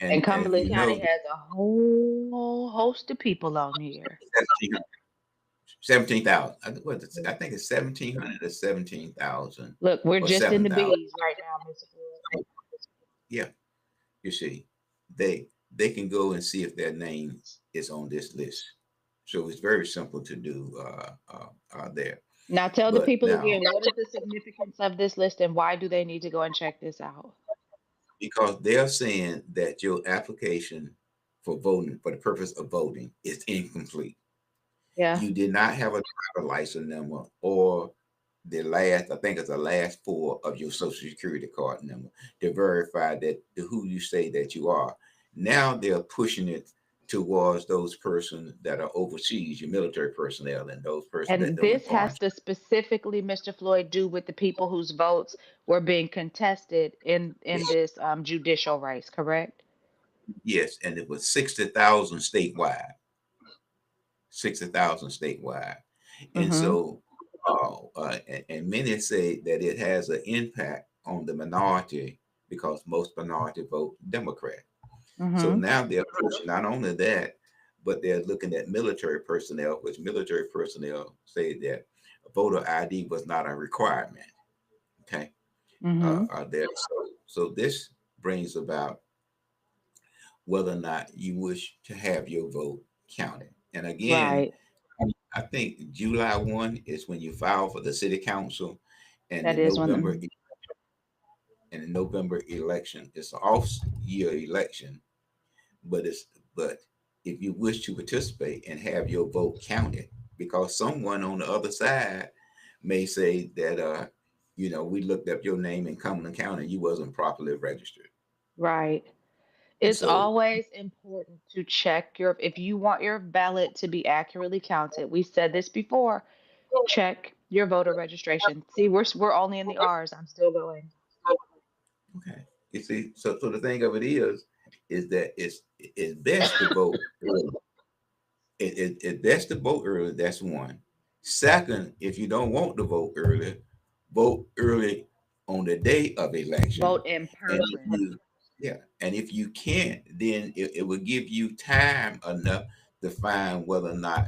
[SPEAKER 1] And
[SPEAKER 2] And if
[SPEAKER 1] Cumberland
[SPEAKER 2] you
[SPEAKER 1] County
[SPEAKER 2] know,
[SPEAKER 1] has a whole host of people on here.
[SPEAKER 2] 17,000, I think it's 1,700 or 17,000
[SPEAKER 1] Look, we're
[SPEAKER 2] or
[SPEAKER 1] just in the
[SPEAKER 2] 7,000.
[SPEAKER 1] bees right now, Miss Floyd.
[SPEAKER 2] Yeah, you see, they can go and see if their name is on this list. So it's very simple to do there.
[SPEAKER 1] Now tell the
[SPEAKER 2] But
[SPEAKER 1] people
[SPEAKER 2] now,
[SPEAKER 1] again, what is the significance of this list and why do they need to go and check this out?
[SPEAKER 2] because they're saying that your application for voting, for the purpose of voting, is incomplete.
[SPEAKER 1] Yeah.
[SPEAKER 2] You did not have a driver license number or the last, I think it's the last four of your social security card number to verify that who you say that you are. Now they're pushing it towards those persons that are overseas, your military personnel, and those persons that
[SPEAKER 1] And
[SPEAKER 2] don't
[SPEAKER 1] this
[SPEAKER 2] inform.
[SPEAKER 1] has to specifically, Mr. Floyd, do with the people whose votes were being contested in this judicial race, correct?
[SPEAKER 2] Yes, and it was 60,000 statewide. 60,000 statewide. And
[SPEAKER 1] Mm-hmm.
[SPEAKER 2] so, and many say that it has an impact on the minority because most minority vote Democrat. So
[SPEAKER 1] Mm-hmm.
[SPEAKER 2] now they're pushing not only that, but they're looking at military personnel, which military personnel say that voter ID was not a requirement. Okay,
[SPEAKER 1] Mm-hmm.
[SPEAKER 2] there. So this brings about whether or not you wish to have your vote counted. And again,
[SPEAKER 1] Right.
[SPEAKER 2] I think July 1 is when you file for the city council, and
[SPEAKER 1] That
[SPEAKER 2] the
[SPEAKER 1] is one of
[SPEAKER 2] November
[SPEAKER 1] them.
[SPEAKER 2] and the November election. It's an off year election, but if you wish to participate and have your vote counted, because someone on the other side may say that we looked up your name in Cumberland County, you wasn't properly registered.
[SPEAKER 1] Right.
[SPEAKER 2] And
[SPEAKER 1] It's
[SPEAKER 2] so
[SPEAKER 1] always important to check if you want your ballot to be accurately counted. We said this before. Check your voter registration. See, we're only in the R's. I'm still going.
[SPEAKER 2] okay. You see, so the thing of it is that it's best to vote early. It's best to vote early. That's one. Second, if you don't want to vote early on the day of election.
[SPEAKER 1] Vote in
[SPEAKER 2] And if
[SPEAKER 1] person.
[SPEAKER 2] yeah, and if you can't, then it will give you time enough to find whether or not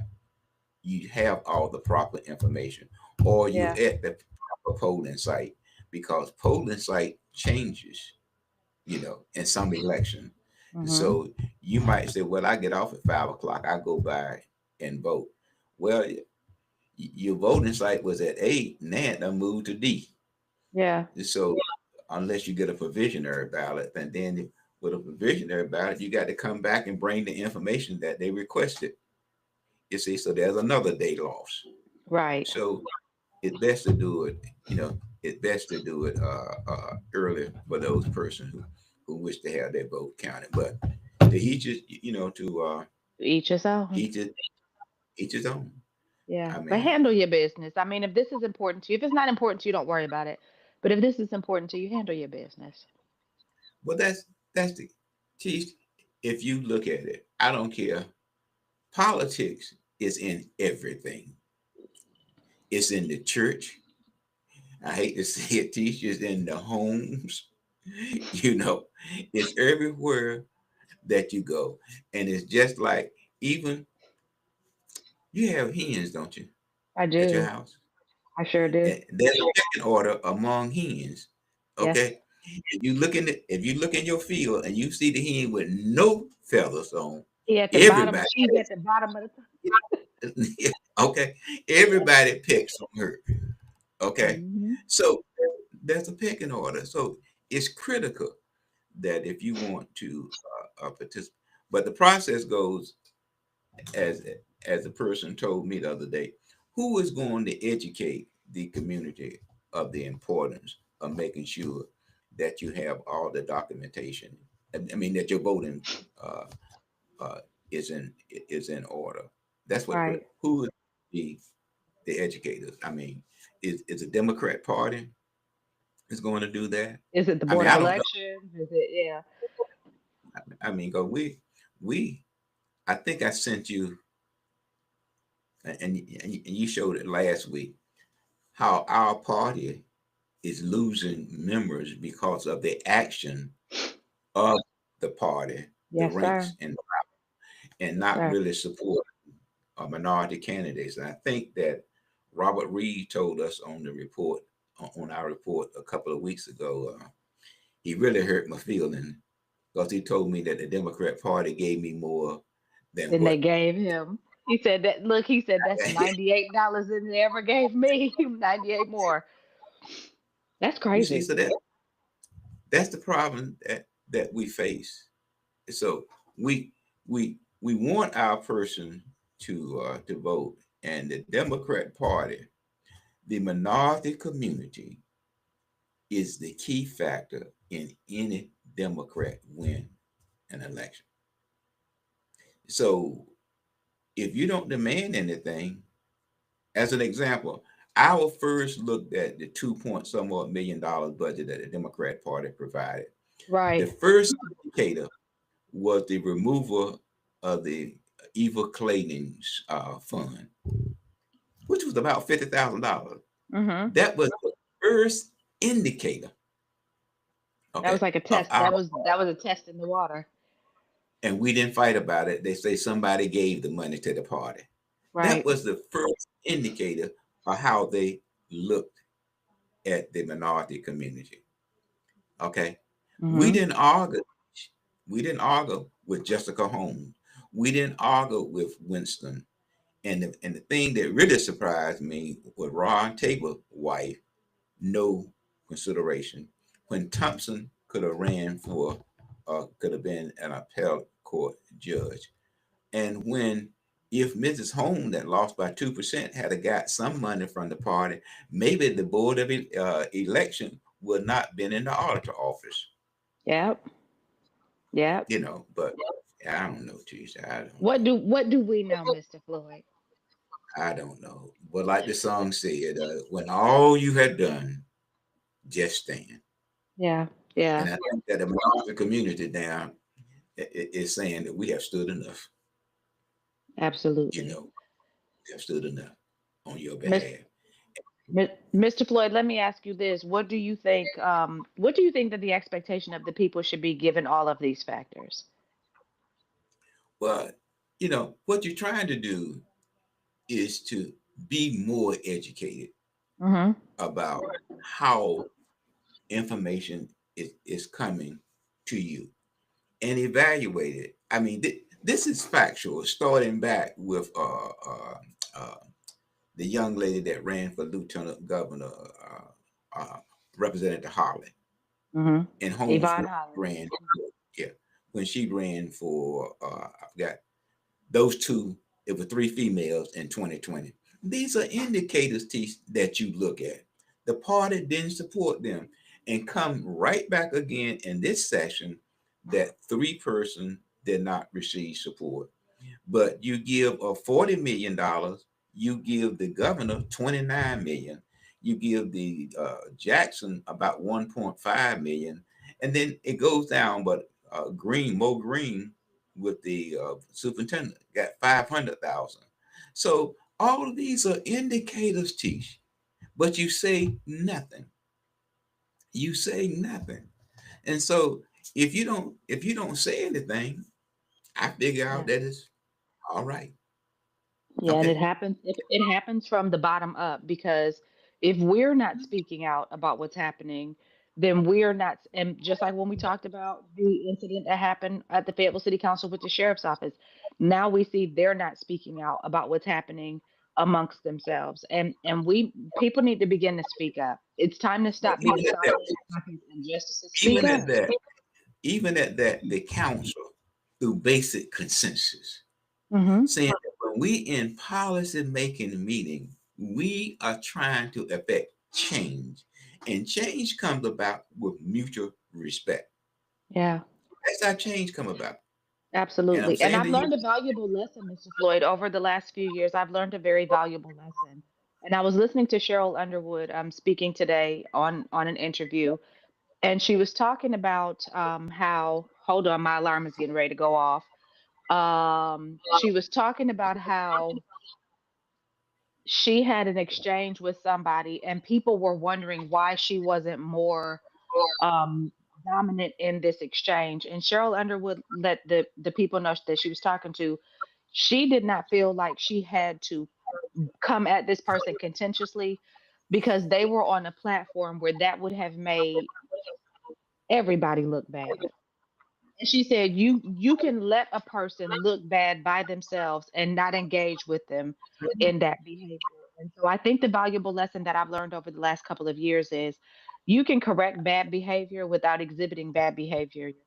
[SPEAKER 2] you have all the proper information or you
[SPEAKER 1] Yeah.
[SPEAKER 2] at the proper polling site, because polling site changes, in some election. And
[SPEAKER 1] Mm-hmm.
[SPEAKER 2] so you might say, well, I get off at 5 o'clock, I go by and vote. Well, your voting site was at 8, now it done moved to D.
[SPEAKER 1] Yeah.
[SPEAKER 2] So unless you get a provisionary ballot, and then with a provisionary ballot, you got to come back and bring the information that they requested. You see, so there's another day loss.
[SPEAKER 1] Right.
[SPEAKER 2] So it's best to do it, it's best to do it early for those persons who wish to have their vote counted. But to each is, to
[SPEAKER 1] Each his own.
[SPEAKER 2] each is each his own.
[SPEAKER 1] Yeah,
[SPEAKER 2] I
[SPEAKER 1] but
[SPEAKER 2] mean,
[SPEAKER 1] handle your business. I mean, if this is important to you, if it's not important to you, don't worry about it. But if this is important to you, handle your business.
[SPEAKER 2] well, that's the teach. If you look at it, I don't care. Politics is in everything. It's in the church. I hate to say it, teachers in the homes. You know, it's everywhere that you go. And it's just like, even you have hens, don't you,
[SPEAKER 1] I
[SPEAKER 2] at your
[SPEAKER 1] do.
[SPEAKER 2] house?
[SPEAKER 1] I sure do.
[SPEAKER 2] And there's a pecking order among hens.
[SPEAKER 1] Yes.
[SPEAKER 2] Okay. If you look in your field and you see the hen with no feathers on,
[SPEAKER 1] He at the bottom.
[SPEAKER 2] everybody
[SPEAKER 1] She's at the bottom of
[SPEAKER 2] okay, everybody picks on her. Okay.
[SPEAKER 1] the.
[SPEAKER 2] So there's a pecking order. So it's critical that if you want to participate, but the process goes as a person told me the other day, who is going to educate the community of the importance of making sure that you have all the documentation. I mean that your voting uh, uh, is in order. That's what
[SPEAKER 1] Right.
[SPEAKER 2] who is the educators. I mean, is the Democrat Party is going to do that?
[SPEAKER 1] Is it the
[SPEAKER 2] I mean,
[SPEAKER 1] Board of
[SPEAKER 2] I don't know.
[SPEAKER 1] Elections? Is it, yeah.
[SPEAKER 2] I mean, go we I think I sent you and you showed it last week how our party is losing members because of the action of the party, the
[SPEAKER 1] Yes, sir.
[SPEAKER 2] ranks, and
[SPEAKER 1] Yes,
[SPEAKER 2] not
[SPEAKER 1] sir.
[SPEAKER 2] really support minority candidates. And I think that Robert Reed told us on the report, on our report a couple of weeks ago, he really hurt my feeling because he told me that the Democrat Party gave me more than
[SPEAKER 1] Then they
[SPEAKER 2] what.
[SPEAKER 1] gave him. He said that. Look, he said that's $98 than they ever gave me. 98 more. That's
[SPEAKER 2] You see,
[SPEAKER 1] crazy.
[SPEAKER 2] so that's the problem that we face. So we want our person to vote, and the Democrat Party, the minority community, is the key factor in any Democrat win an election. So if you don't demand anything, as an example, our first looked at the 2 point some odd $1 million budget that the Democrat Party provided. The
[SPEAKER 1] Right.
[SPEAKER 2] first indicator was the removal of the Eva Clayton's fund, which was about $50,000.
[SPEAKER 1] Mm-hmm.
[SPEAKER 2] That was the first indicator,
[SPEAKER 1] That was
[SPEAKER 2] okay,
[SPEAKER 1] like a
[SPEAKER 2] of
[SPEAKER 1] test.
[SPEAKER 2] our,
[SPEAKER 1] That was a test in the water.
[SPEAKER 2] and we didn't fight about it. They say somebody gave the money to the party. That
[SPEAKER 1] Right.
[SPEAKER 2] was the first indicator of how they looked at the minority community. Okay. We
[SPEAKER 1] Mm-hmm.
[SPEAKER 2] didn't argue. We didn't argue with Jessica Holmes. We didn't argue with Winston. And the thing that really surprised me was Ron Table's wife, no consideration. When Thompson could have ran for, could have been an appellate court judge. And when if Mrs. Holmes that lost by 2% had a got some money from the party, maybe the board of election would not been in the auditor office,
[SPEAKER 1] Yep. Yep.
[SPEAKER 2] But I don't know, Teresa.
[SPEAKER 1] What do we know, Mr. Floyd?
[SPEAKER 2] I don't know. But like the song said, when all you had done, just stand.
[SPEAKER 1] Yeah. Yeah.
[SPEAKER 2] And I think that the minority community now is saying that we have stood enough.
[SPEAKER 1] Absolutely.
[SPEAKER 2] We have stood enough on your
[SPEAKER 1] Miss,
[SPEAKER 2] behalf.
[SPEAKER 1] Mr. Floyd, let me ask you this. What do you think what do you think that the expectation of the people should be given all of these factors?
[SPEAKER 2] But what you're trying to do is to be more educated
[SPEAKER 1] Mhm.
[SPEAKER 2] about how information is coming to you and evaluate it. I mean, this is factual, starting back with uh, the young lady that ran for lieutenant governor, uh, Representative Holly,
[SPEAKER 1] Mhm.
[SPEAKER 2] and Holmes
[SPEAKER 1] Yvonne Holland.
[SPEAKER 2] ran, yeah, when she ran for, I forgot, those two, it was three females in 2020. These are indicators that you look at. The party didn't support them, and come right back again in this session that 3 person did not receive support. But you give a $40 million, you give the governor 29 million, you give the Jackson about 1.5 million, and then it goes down. But Mo Green with the superintendent got 500,000. So all of these are indicators, Tish, but you say nothing. You say nothing. And so if you don't say anything, I figure
[SPEAKER 1] Yeah.
[SPEAKER 2] out that it's all right.
[SPEAKER 1] Yeah, and
[SPEAKER 2] Okay.
[SPEAKER 1] it happens from the bottom up because if we're not speaking out about what's happening, then we're not, and just like when we talked about the incident that happened at the Fayetteville City Council with the sheriff's office, now we see they're not speaking out about what's happening amongst themselves. And we people need to begin to speak up. It's time to
[SPEAKER 2] But
[SPEAKER 1] stop being silent about these injustices. Speak
[SPEAKER 2] even
[SPEAKER 1] up.
[SPEAKER 2] at that, even at that, the council, through basic consensus,
[SPEAKER 1] Mm-hmm.
[SPEAKER 2] saying that when we in policy making meeting, we are trying to affect change. And change comes about with mutual respect.
[SPEAKER 1] Yeah.
[SPEAKER 2] That's how change come about. And I'm
[SPEAKER 1] Absolutely. And
[SPEAKER 2] saying
[SPEAKER 1] I've
[SPEAKER 2] to you,
[SPEAKER 1] learned a valuable lesson, Mr. Floyd, over the last few years. I've learned a very valuable lesson. And I was listening to Cheryl Underwood speaking today on an interview, and she was talking about how, hold on, my alarm is getting ready to go off. She was talking about how she had an exchange with somebody, and people were wondering why she wasn't more um, dominant in this exchange. And Cheryl Underwood let the people know that she was talking to. She did not feel like she had to come at this person contentiously because they were on a platform where that would have made everybody look bad. And she said you can let a person look bad by themselves and not engage with them in that behavior. And so I think the valuable lesson that I've learned over the last couple of years is you can correct bad behavior without exhibiting bad behavior yourself.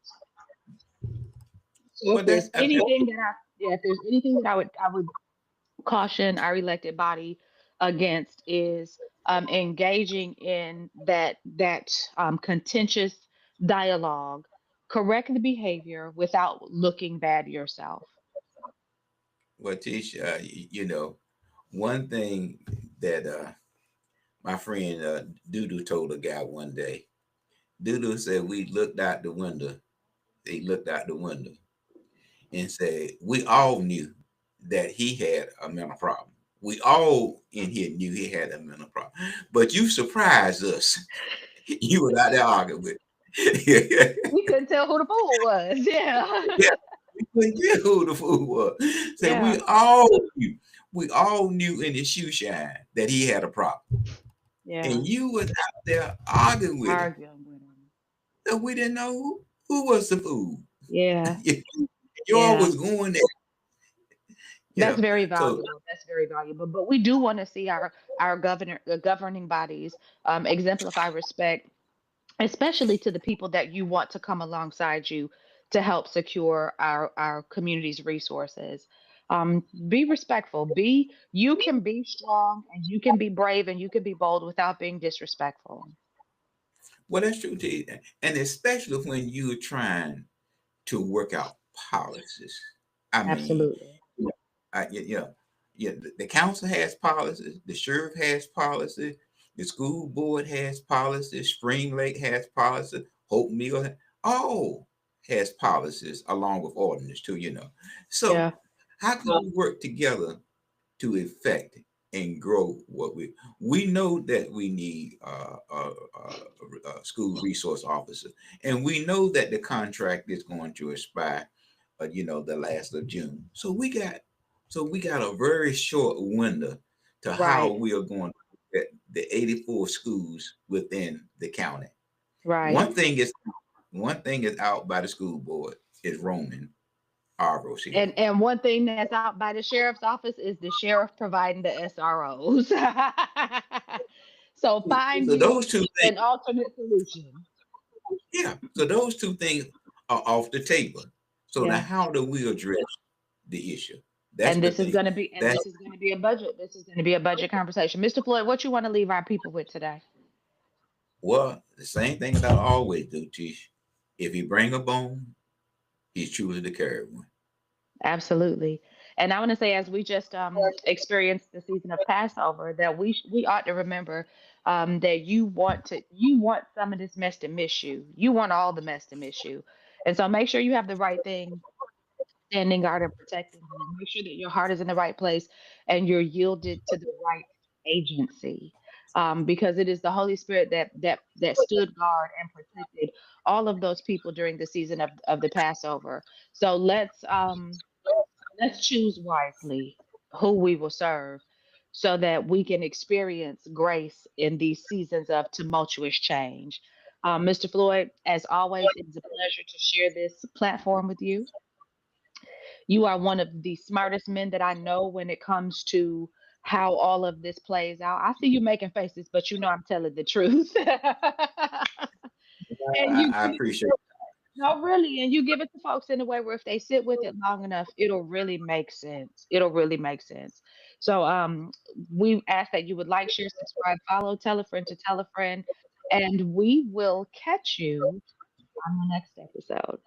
[SPEAKER 1] So if
[SPEAKER 2] well,
[SPEAKER 1] there's
[SPEAKER 2] that's
[SPEAKER 1] anything that I yeah, if there's anything that I would caution our elected body against is engaging in that contentious dialogue. Correct the behavior without looking bad yourself.
[SPEAKER 2] what Tish, one thing that my friend Dudu told a guy one day. Dudu said we looked out the window. They looked out the window and said we all knew that he had a mental problem. We all in here knew he had a mental problem, but you surprised us. You were out there arguing with.
[SPEAKER 1] We couldn't tell who the fool was. Yeah.
[SPEAKER 2] Yeah, we couldn't tell who the fool was. So
[SPEAKER 1] Yeah.
[SPEAKER 2] we all knew in his shoe shine that he had a problem,
[SPEAKER 1] Yeah.
[SPEAKER 2] and you was out there arguing with him.
[SPEAKER 1] Arguing with him.
[SPEAKER 2] So we didn't know who was the fool.
[SPEAKER 1] Yeah.
[SPEAKER 2] You all
[SPEAKER 1] Yeah.
[SPEAKER 2] was going there, you
[SPEAKER 1] That's
[SPEAKER 2] know.
[SPEAKER 1] very
[SPEAKER 2] So
[SPEAKER 1] valuable. That's very valuable. But we do want to see our governing bodies exemplify respect, especially to the people that you want to come alongside you to help secure our community's resources. Be respectful. You can be strong and you can be brave and you can be bold without being disrespectful.
[SPEAKER 2] well, that's true too, and especially when you're trying to work out policies. I mean,
[SPEAKER 1] Absolutely.
[SPEAKER 2] yeah, the council has policies, the sheriff has policy, the school board has policies, Spring Lake has policies, Hope Mill, all has policies along with ordinance too. So
[SPEAKER 1] Yeah.
[SPEAKER 2] how can we work together to effect and grow what we know that we need school resource officers, and we know that the contract is going to expire the last of June. So we got a very short window to how
[SPEAKER 1] Right.
[SPEAKER 2] we are going to get the 84 schools within the county.
[SPEAKER 1] Right.
[SPEAKER 2] One thing is out by the school board is Roman Arbros here.
[SPEAKER 1] And one thing that's out by the sheriff's office is the sheriff providing the SROs. So find
[SPEAKER 2] So
[SPEAKER 1] you
[SPEAKER 2] those two things,
[SPEAKER 1] an alternate solution.
[SPEAKER 2] yeah. So those two things are off the table. So now,
[SPEAKER 1] Yeah.
[SPEAKER 2] how do we address the issue? That's
[SPEAKER 1] And
[SPEAKER 2] the
[SPEAKER 1] this is
[SPEAKER 2] thing.
[SPEAKER 1] going to be, and
[SPEAKER 2] That's
[SPEAKER 1] this is going to be a budget. This is going to be a budget conversation. Mr. Floyd, what you want to leave our people with today?
[SPEAKER 2] well, the same thing that I always do, Tish. If you bring a bone, he's choosing to carry one.
[SPEAKER 1] Absolutely. And I want to say, as we just experienced the season of Passover, that we ought to remember that you want some of this mess to miss you. You want all the mess to miss you, and so make sure you have the right thing standing guard and protecting you. Make sure that your heart is in the right place and you're yielded to the right agency. Because it is the Holy Spirit that stood guard and protected all of those people during the season of the Passover. So let's choose wisely who we will serve so that we can experience grace in these seasons of tumultuous change. Mr. Floyd, as always, it is a pleasure to share this platform with you. You are one of the smartest men that I know when it comes to how all of this plays out. I see you making faces, but you know I'm telling the truth. And you
[SPEAKER 2] I
[SPEAKER 1] give it,
[SPEAKER 2] appreciate.
[SPEAKER 1] no, really, and you give it to folks in a way where if they sit with it long enough, it'll really make sense. It'll really make sense. So we ask that you would like, share, subscribe, follow, tell a friend to tell a friend, and we will catch you on the next episode.